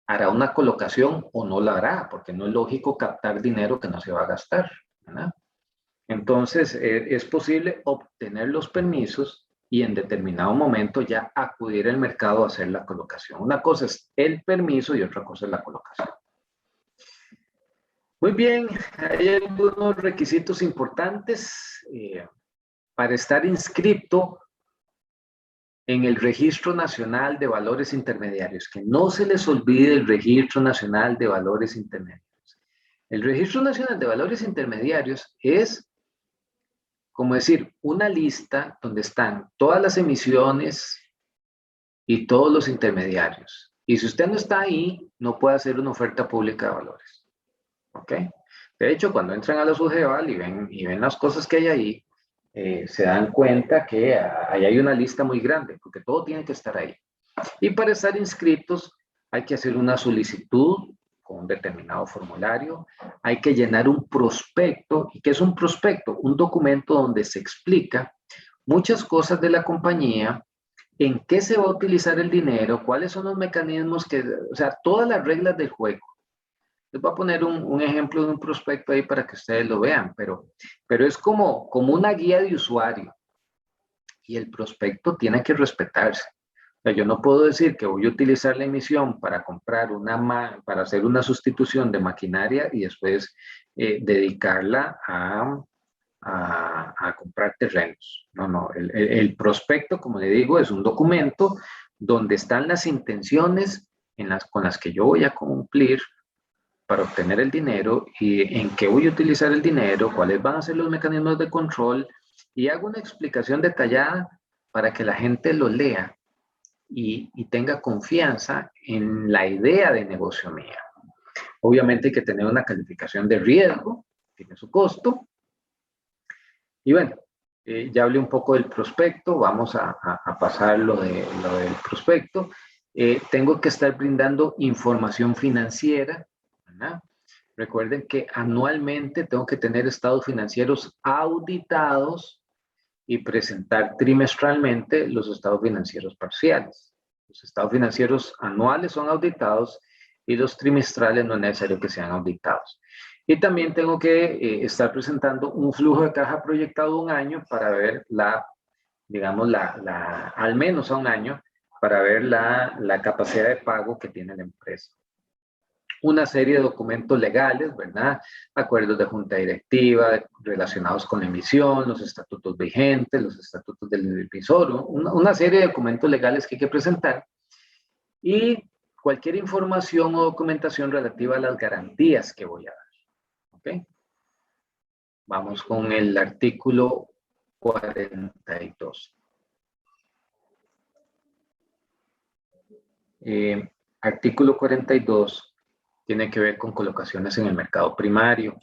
hará una colocación o no la hará, porque no es lógico captar dinero que no se va a gastar, ¿verdad? Entonces, es posible obtener los permisos y en determinado momento ya acudir al mercado a hacer la colocación. Una cosa es el permiso y otra cosa es la colocación. Muy bien, hay algunos requisitos importantes para estar inscrito en el Registro Nacional de Valores Intermediarios. Que no se les olvide el Registro Nacional de Valores Intermediarios. El Registro Nacional de Valores Intermediarios es, como decir, una lista donde están todas las emisiones y todos los intermediarios. Y si usted no está ahí, no puede hacer una oferta pública de valores. ¿Ok? De hecho, cuando entran a la SUGEVAL y ven las cosas que hay ahí, se dan cuenta que ahí hay una lista muy grande, porque todo tiene que estar ahí. Y para estar inscritos hay que hacer una solicitud con un determinado formulario, hay que llenar un prospecto. ¿Y qué es un prospecto? Un documento donde se explica muchas cosas de la compañía, en qué se va a utilizar el dinero, cuáles son los mecanismos o sea, todas las reglas del juego. Les voy a poner un ejemplo de un prospecto ahí para que ustedes lo vean, pero es como una guía de usuario y el prospecto tiene que respetarse. O sea, yo no puedo decir que voy a utilizar la emisión para comprar para hacer una sustitución de maquinaria y después dedicarla a comprar terrenos. No. El prospecto, como le digo, es un documento donde están las intenciones con las que yo voy a cumplir para obtener el dinero y en qué voy a utilizar el dinero, cuáles van a ser los mecanismos de control, y hago una explicación detallada para que la gente lo lea y tenga confianza en la idea de negocio mía. Obviamente hay que tener una calificación de riesgo, tiene su costo. Y bueno, Ya hablé un poco del prospecto, vamos a pasar lo del prospecto. Tengo que estar brindando información financiera, ¿verdad? Recuerden que anualmente tengo que tener estados financieros auditados y presentar trimestralmente los estados financieros parciales. Los estados financieros anuales son auditados y los trimestrales no es necesario que sean auditados. Y también tengo que estar presentando un flujo de caja proyectado un año para ver digamos, al menos a un año, para ver la capacidad de pago que tiene la empresa. Una serie de documentos legales, ¿verdad? Acuerdos de junta directiva relacionados con la emisión, los estatutos vigentes, los estatutos del emisor, una serie de documentos legales que hay que presentar y cualquier información o documentación relativa a las garantías que voy a dar. ¿Ok? Vamos con el artículo 42. Artículo 42 tiene que ver con colocaciones en el mercado primario.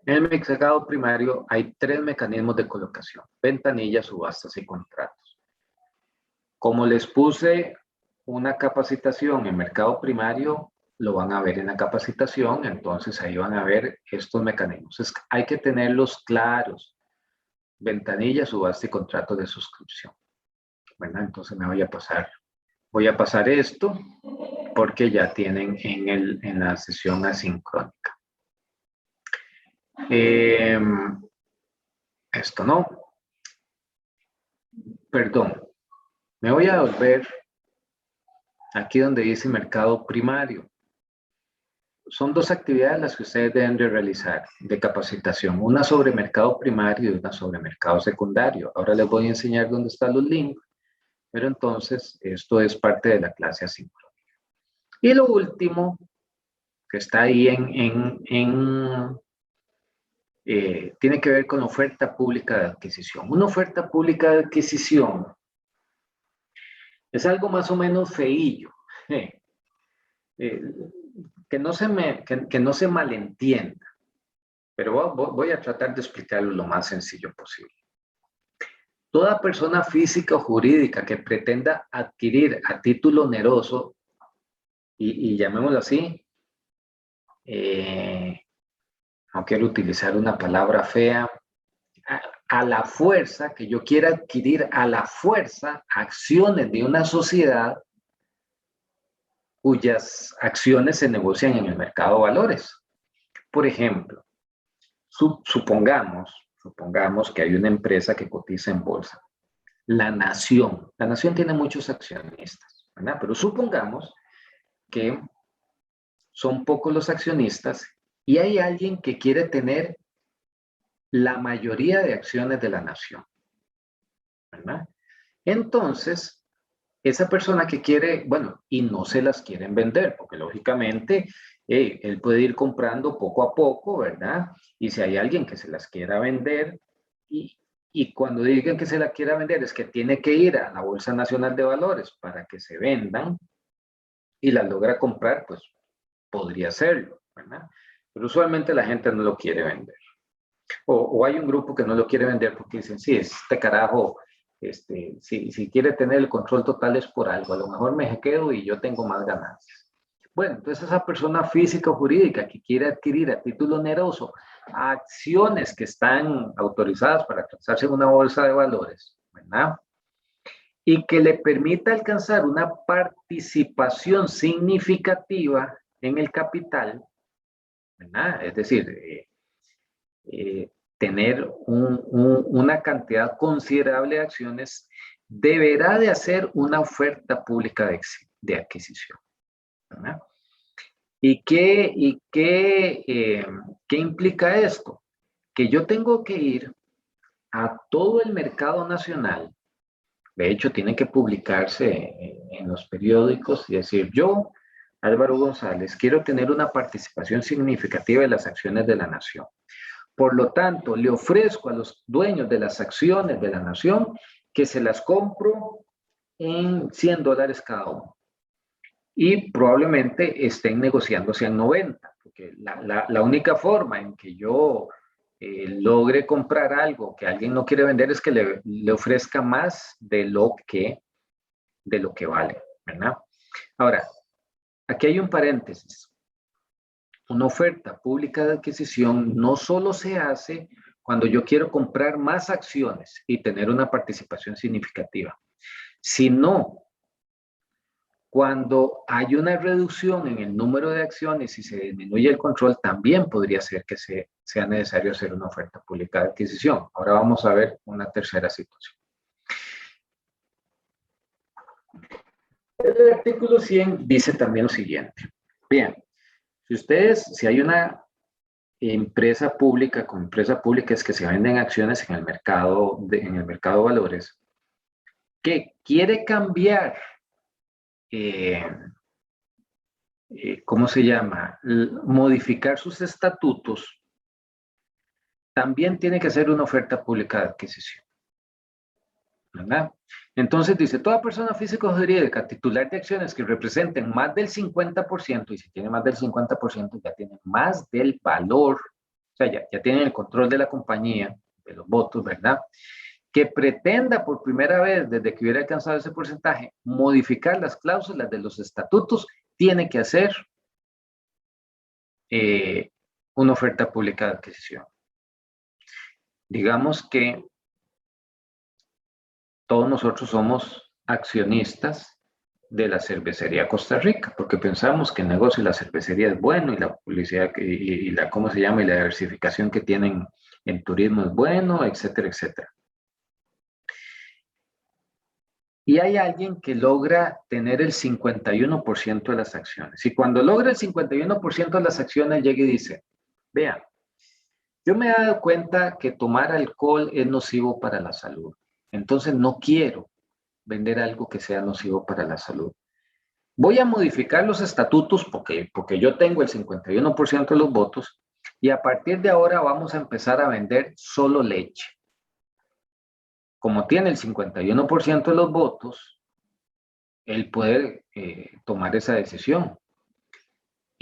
En el mercado primario hay 3 mecanismos de colocación: ventanillas, subastas y contratos. Como les puse una capacitación en mercado primario, lo van a ver en la capacitación, entonces ahí van a ver estos mecanismos. Hay que tenerlos claros: ventanilla, subasta y contrato de suscripción. Bueno, entonces me voy a pasar esto porque ya tienen en la sesión asincrónica. Esto no. Perdón. Me voy a volver aquí donde dice mercado primario. Son 2 actividades las que ustedes deben de realizar de capacitación. Una sobre mercado primario y una sobre mercado secundario. Ahora les voy a enseñar dónde están los links. Pero entonces esto es parte de la clase asincrónica. Y lo último que está ahí tiene que ver con oferta pública de adquisición. Una oferta pública de adquisición es algo más o menos feillo, que no se malentienda, pero voy a tratar de explicarlo lo más sencillo posible. Toda persona física o jurídica que pretenda adquirir a título oneroso, y llamémoslo así, no quiero utilizar una palabra fea, a la fuerza, que yo quiera adquirir a la fuerza acciones de una sociedad cuyas acciones se negocian en el mercado de valores. Por ejemplo, supongamos que hay una empresa que cotiza en bolsa. La Nación tiene muchos accionistas, ¿verdad? Pero supongamos que son pocos los accionistas y hay alguien que quiere tener la mayoría de acciones de la Nación, ¿verdad? Entonces, esa persona que quiere, bueno, y no se las quieren vender, porque lógicamente él puede ir comprando poco a poco, ¿verdad? Y si hay alguien que se las quiera vender, y cuando digan que se la quiera vender es que tiene que ir a la Bolsa Nacional de Valores para que se vendan y las logra comprar, pues podría hacerlo, ¿verdad? Pero usualmente la gente no lo quiere vender. O hay un grupo que no lo quiere vender porque dicen, sí, este carajo, si quiere tener el control total es por algo, a lo mejor me quedo y yo tengo más ganancias. Bueno, entonces esa persona física o jurídica que quiere adquirir a título oneroso acciones que están autorizadas para transarse en una bolsa de valores, ¿verdad? Y que le permita alcanzar una participación significativa en el capital, ¿verdad? Es decir, tener una cantidad considerable de acciones, deberá de hacer una oferta pública de adquisición, ¿verdad? ¿Y qué implica esto? Que yo tengo que ir a todo el mercado nacional. De hecho, tiene que publicarse en los periódicos y decir, yo, Álvaro González, quiero tener una participación significativa de las acciones de la Nación. Por lo tanto, le ofrezco a los dueños de las acciones de la Nación que se las compro en $100 cada uno. Y probablemente estén negociándose en 90, porque la única forma en que yo logre comprar algo que alguien no quiere vender es que le ofrezca más de lo que vale, ¿verdad? Ahora, aquí hay un paréntesis. Una oferta pública de adquisición no solo se hace cuando yo quiero comprar más acciones y tener una participación significativa, sino cuando hay una reducción en el número de acciones y se disminuye el control, también podría ser que sea necesario hacer una oferta pública de adquisición. Ahora vamos a ver una tercera situación. El artículo 100 dice también lo siguiente. Bien, si hay una empresa pública, con empresa pública es que se venden acciones en el mercado de valores, que quiere cambiar, ¿cómo se llama? Modificar sus estatutos, también tiene que hacer una oferta pública de adquisición, ¿verdad? Entonces dice, toda persona física o jurídica titular de acciones que representen más del 50%, y si tiene más del 50% ya tiene más del valor, o sea, ya tienen el control de la compañía, de los votos, ¿verdad? Que pretenda por primera vez, desde que hubiera alcanzado ese porcentaje, modificar las cláusulas de los estatutos, tiene que hacer una oferta pública de adquisición. Digamos que todos nosotros somos accionistas de la cervecería Costa Rica, porque pensamos que el negocio de la cervecería es bueno y la publicidad y la, ¿cómo se llama? Y la diversificación que tienen en turismo es bueno, etcétera, etcétera. Y hay alguien que logra tener el 51% de las acciones. Y cuando logra el 51% de las acciones, llega y dice, vean, yo me he dado cuenta que tomar alcohol es nocivo para la salud. Entonces no quiero vender algo que sea nocivo para la salud. Voy a modificar los estatutos porque yo tengo el 51% de los votos y a partir de ahora vamos a empezar a vender solo leche. Como tiene el 51% de los votos, él puede tomar esa decisión.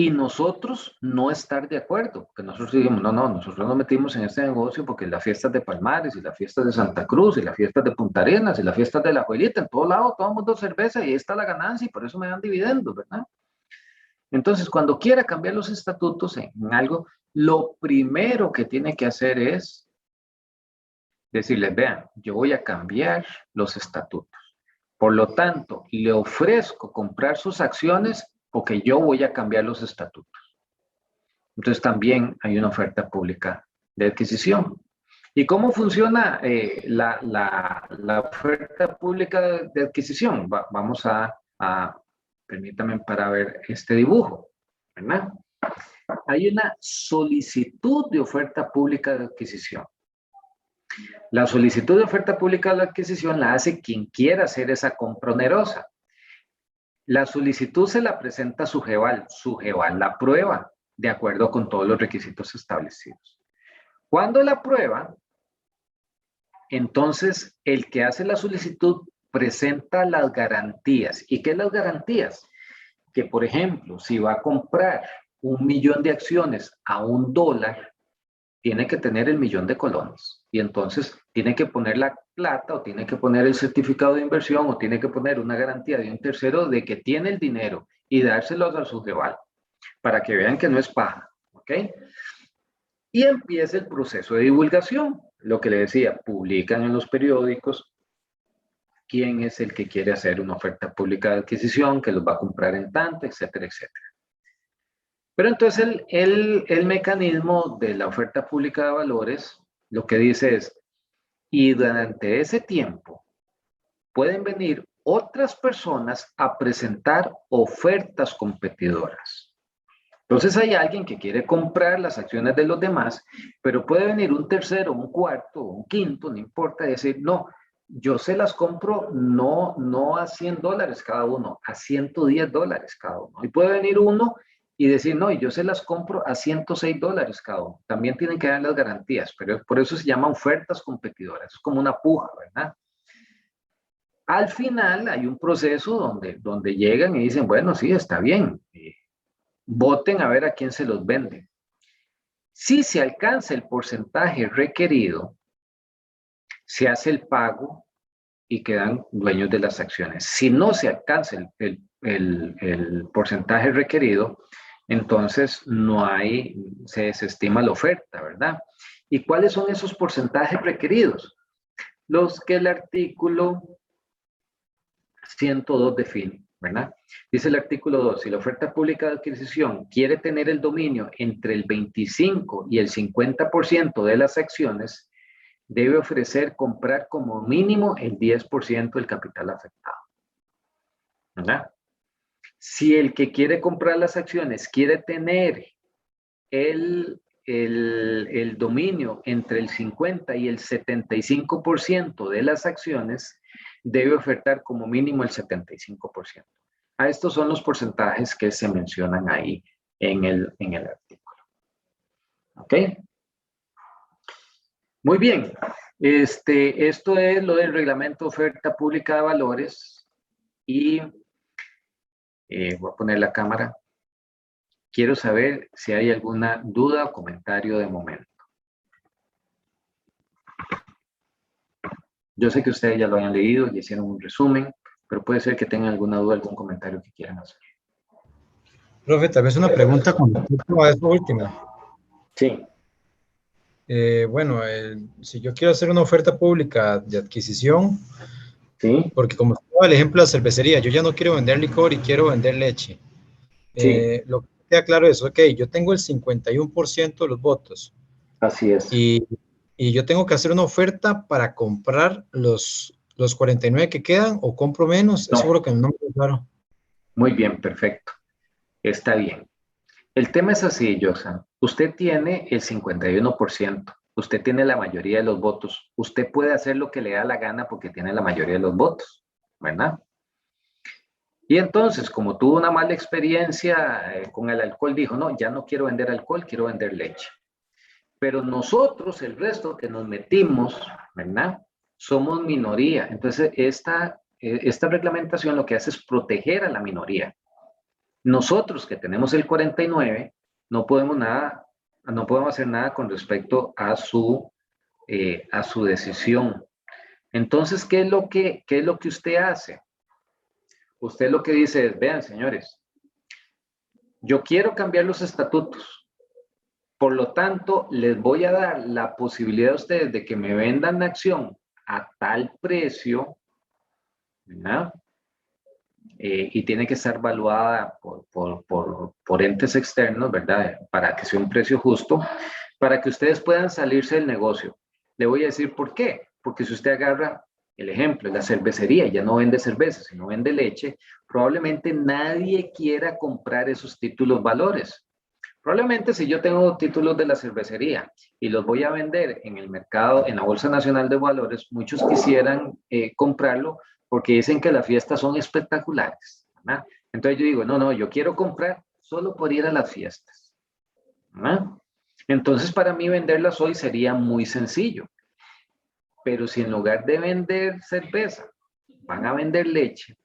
Y nosotros no estar de acuerdo, porque nosotros dijimos, no, nosotros nos metimos en este negocio porque las fiestas de Palmares y las fiestas de Santa Cruz y las fiestas de Punta Arenas y las fiestas de La Juelita, en todo lado tomamos cerveza y ahí está la ganancia y por eso me dan dividendos, ¿verdad? Entonces, cuando quiera cambiar los estatutos en algo, lo primero que tiene que hacer es decirles, vean, yo voy a cambiar los estatutos. Por lo tanto, le ofrezco comprar sus acciones porque yo voy a cambiar los estatutos. Entonces también hay una oferta pública de adquisición. ¿Y cómo funciona la oferta pública de adquisición? Vamos permítanme para ver este dibujo, ¿verdad? Hay una solicitud de oferta pública de adquisición. La solicitud de oferta pública de adquisición la hace quien quiera hacer esa compra onerosa. La solicitud se la presenta a Sujeval la aprueba de acuerdo con todos los requisitos establecidos. Cuando la aprueba, entonces el que hace la solicitud presenta las garantías. ¿Y qué es las garantías? Que, por ejemplo, si va a comprar 1 millón de acciones a $1, tiene que tener el 1.000.000 de colones. Y entonces tiene que poner la plata o tiene que poner el certificado de inversión o tiene que poner una garantía de un tercero de que tiene el dinero y dárselo a Sujeval para que vean que no es paja, ¿ok? Y empieza el proceso de divulgación. Lo que le decía, publican en los periódicos quién es el que quiere hacer una oferta pública de adquisición, que los va a comprar en tanto, etcétera, etcétera. Pero entonces el mecanismo de la oferta pública de valores lo que dice es, y durante ese tiempo pueden venir otras personas a presentar ofertas competidoras. Entonces hay alguien que quiere comprar las acciones de los demás, pero puede venir un tercero, un cuarto, un quinto, no importa, decir, no, yo se las compro no a $100 cada uno, a $110 cada uno. Y puede venir uno y decir, no, yo se las compro a $106 cada uno. También tienen que dar las garantías, pero por eso se llama ofertas competidoras. Es como una puja, ¿verdad? Al final hay un proceso donde llegan y dicen, bueno, sí, está bien. Voten a ver a quién se los vende. Si se alcanza el porcentaje requerido, se hace el pago y quedan dueños de las acciones. Si no se alcanza el porcentaje requerido, entonces se desestima la oferta, ¿verdad? ¿Y cuáles son esos porcentajes requeridos? Los que el artículo 102 define, ¿verdad? Dice el artículo 2, si la oferta pública de adquisición quiere tener el dominio entre el 25 y el 50% de las acciones, debe ofrecer comprar como mínimo el 10% del capital afectado, ¿verdad? Si el que quiere comprar las acciones quiere tener el dominio entre el 50 y el 75% de las acciones, debe ofertar como mínimo el 75%. Estos son los porcentajes que se mencionan ahí en el artículo. ¿Ok? Muy bien. Esto es lo del reglamento de oferta pública de valores y voy a poner la cámara. Quiero saber si hay alguna duda o comentario de momento. Yo sé que ustedes ya lo hayan leído y hicieron un resumen, pero puede ser que tengan alguna duda, algún comentario que quieran hacer. Profe, tal vez una pregunta con respecto a eso último. Sí. Bueno, si yo quiero hacer una oferta pública de adquisición, Sí. porque como estaba el ejemplo de la cervecería, yo ya no quiero vender licor y quiero vender leche. Sí. Lo que queda claro es, ok, yo tengo el 51% de los votos. Así es. Y yo tengo que hacer una oferta para comprar los 49 que quedan o compro menos. No. Eso es lo que no me queda claro. Muy bien, perfecto. Está bien. El tema es así, Josan. Usted tiene el 51%. Usted tiene la mayoría de los votos. Usted puede hacer lo que le da la gana porque tiene la mayoría de los votos, ¿verdad? Y entonces, como tuvo una mala experiencia con el alcohol, dijo, no, ya no quiero vender alcohol, quiero vender leche. Pero nosotros, el resto que nos metimos, ¿verdad? Somos minoría. Entonces, esta reglamentación lo que hace es proteger a la minoría. Nosotros que tenemos el 49, no podemos hacer nada con respecto a su decisión. Entonces, ¿qué es lo que usted hace? Usted lo que dice es, vean, señores, yo quiero cambiar los estatutos. Por lo tanto, les voy a dar la posibilidad a ustedes de que me vendan la acción a tal precio, ¿verdad? Y tiene que estar evaluada por entes externos, ¿verdad? Para que sea un precio justo, para que ustedes puedan salirse del negocio. Le voy a decir por qué. Porque si usted agarra el ejemplo, la cervecería ya no vende cerveza, sino vende leche, probablemente nadie quiera comprar esos títulos valores. Probablemente si yo tengo títulos de la cervecería y los voy a vender en el mercado, en la Bolsa Nacional de Valores, muchos quisieran comprarlo porque dicen que las fiestas son espectaculares, ¿verdad? Entonces yo digo, no, yo quiero comprar solo por ir a las fiestas, ¿verdad? Entonces para mí venderlas hoy sería muy sencillo. Pero si en lugar de vender cerveza, van a vender leche,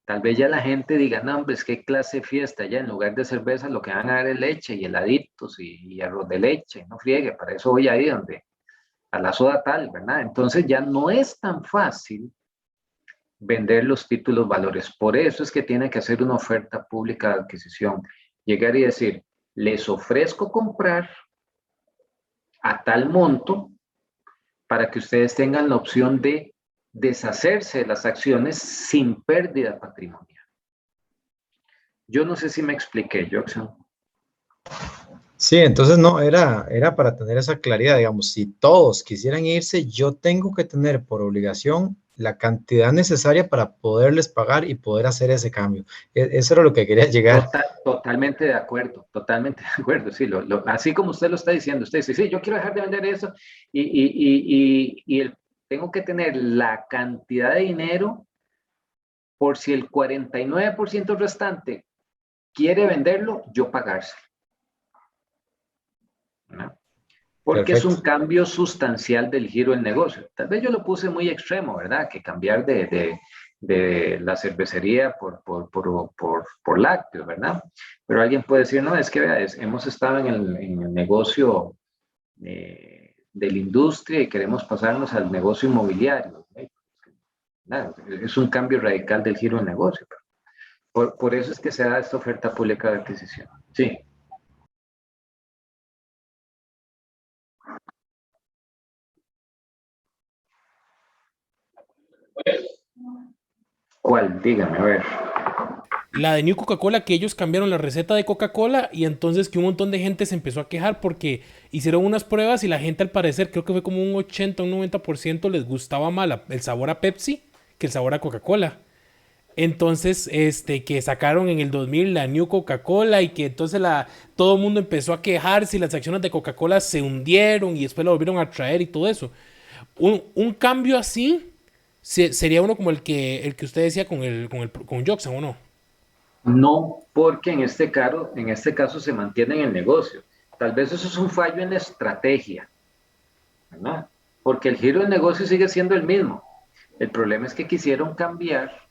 tal vez ya la gente diga, no, hombre, es que clase de fiesta, ya en lugar de cerveza lo que van a dar es leche y heladitos y arroz de leche, no friegue, para eso voy ahí a la soda tal, ¿verdad? Entonces ya no es tan fácil vender los títulos valores. Por eso es que tiene que hacer una oferta pública de adquisición. Llegar y decir, les ofrezco comprar a tal monto para que ustedes tengan la opción de deshacerse de las acciones sin pérdida patrimonial. Yo no sé si me expliqué, Joxan. Sí, entonces no, era para tener esa claridad, digamos, si todos quisieran irse, yo tengo que tener por obligación la cantidad necesaria para poderles pagar y poder hacer ese cambio. Eso era lo que quería llegar. Totalmente de acuerdo, sí, así como usted lo está diciendo, usted dice, sí, yo quiero dejar de vender eso y tengo que tener la cantidad de dinero por si el 49% restante quiere venderlo, yo pagárselo. ¿No? Porque Perfecto. es un cambio sustancial del giro del negocio. Tal vez yo lo puse muy extremo, ¿verdad? Que cambiar de de la cervecería por lácteos, ¿verdad? Pero alguien puede decir, no, es que vea, hemos estado en el negocio de la industria y queremos pasarnos al negocio inmobiliario. Nada, es un cambio radical del giro del negocio. Por eso es que se da esta oferta pública de adquisición. Sí. ¿Cuál? Dígame, a ver. La de New Coca-Cola, que ellos cambiaron la receta de Coca-Cola y entonces que un montón de gente se empezó a quejar porque hicieron unas pruebas y la gente al parecer, creo que fue como un 80 o un 90% les gustaba más el sabor a Pepsi que el sabor a Coca-Cola. Entonces, que sacaron en el 2000 la New Coca-Cola y que entonces todo el mundo empezó a quejarse y las acciones de Coca-Cola se hundieron y después la volvieron a traer y todo eso. Un cambio así sería uno como el que usted decía con Joxan, ¿o no? No, porque en este caso se mantiene en el negocio. Tal vez eso es un fallo en la estrategia, ¿verdad? Porque el giro del negocio sigue siendo el mismo. El problema es que quisieron cambiar,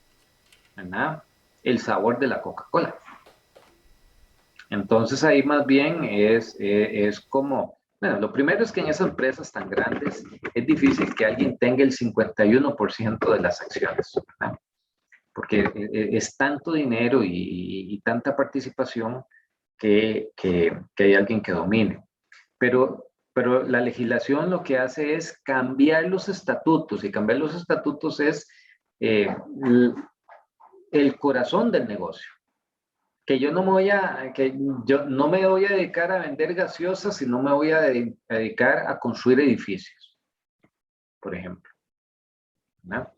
¿verdad?, el sabor de la Coca-Cola. Entonces ahí más bien es como, bueno, lo primero es que en esas empresas tan grandes es difícil que alguien tenga el 51% de las acciones, ¿verdad? Porque es tanto dinero y tanta participación que hay alguien que domine. Pero la legislación lo que hace es cambiar los estatutos, y cambiar los estatutos es el corazón del negocio. Que yo no me voy a dedicar a vender gaseosas, sino me voy a dedicar a construir edificios, por ejemplo, ¿no?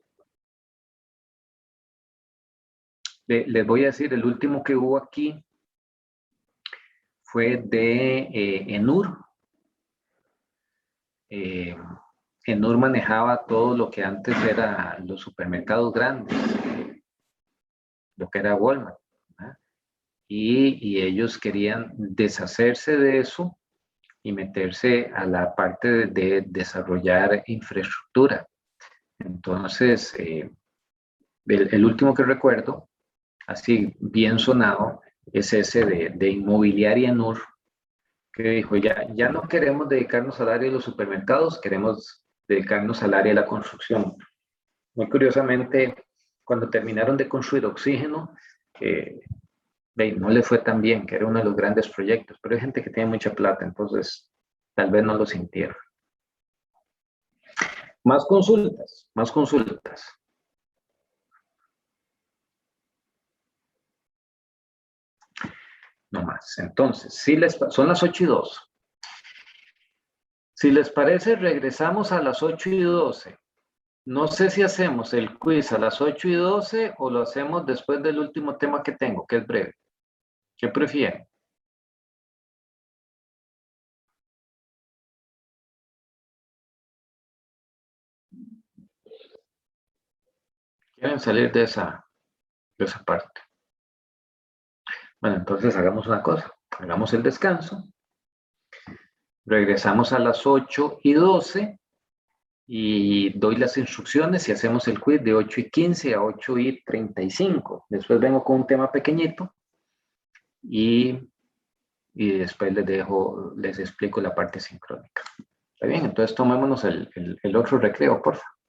Les voy a decir, el último que hubo aquí fue de Enur. Enur manejaba todo lo que antes era los supermercados grandes, lo que era Walmart, ¿verdad? Y ellos querían deshacerse de eso y meterse a la parte de desarrollar infraestructura. Entonces, el último que recuerdo, así bien sonado, es ese de Inmobiliaria Enur, que dijo, ya no queremos dedicarnos al área de los supermercados, queremos dedicarnos al área de la construcción. Muy curiosamente, cuando terminaron de construir Oxígeno, no le fue tan bien, que era uno de los grandes proyectos, pero hay gente que tiene mucha plata, entonces tal vez no lo sintieron. Más consultas, más consultas. No más. Entonces, son las 8:02. Si les parece, regresamos a las 8:12. No sé si hacemos el quiz a las 8:12 o lo hacemos después del último tema que tengo, que es breve. ¿Qué prefieren? ¿Quieren salir de esa parte? Bueno, entonces hagamos una cosa. Hagamos el descanso. Regresamos a las 8:12 y doy las instrucciones y hacemos el quiz de 8:15 a 8:35. Después vengo con un tema pequeñito y después les explico la parte sincrónica. ¿Está bien? Entonces tomémonos el otro recreo, por favor.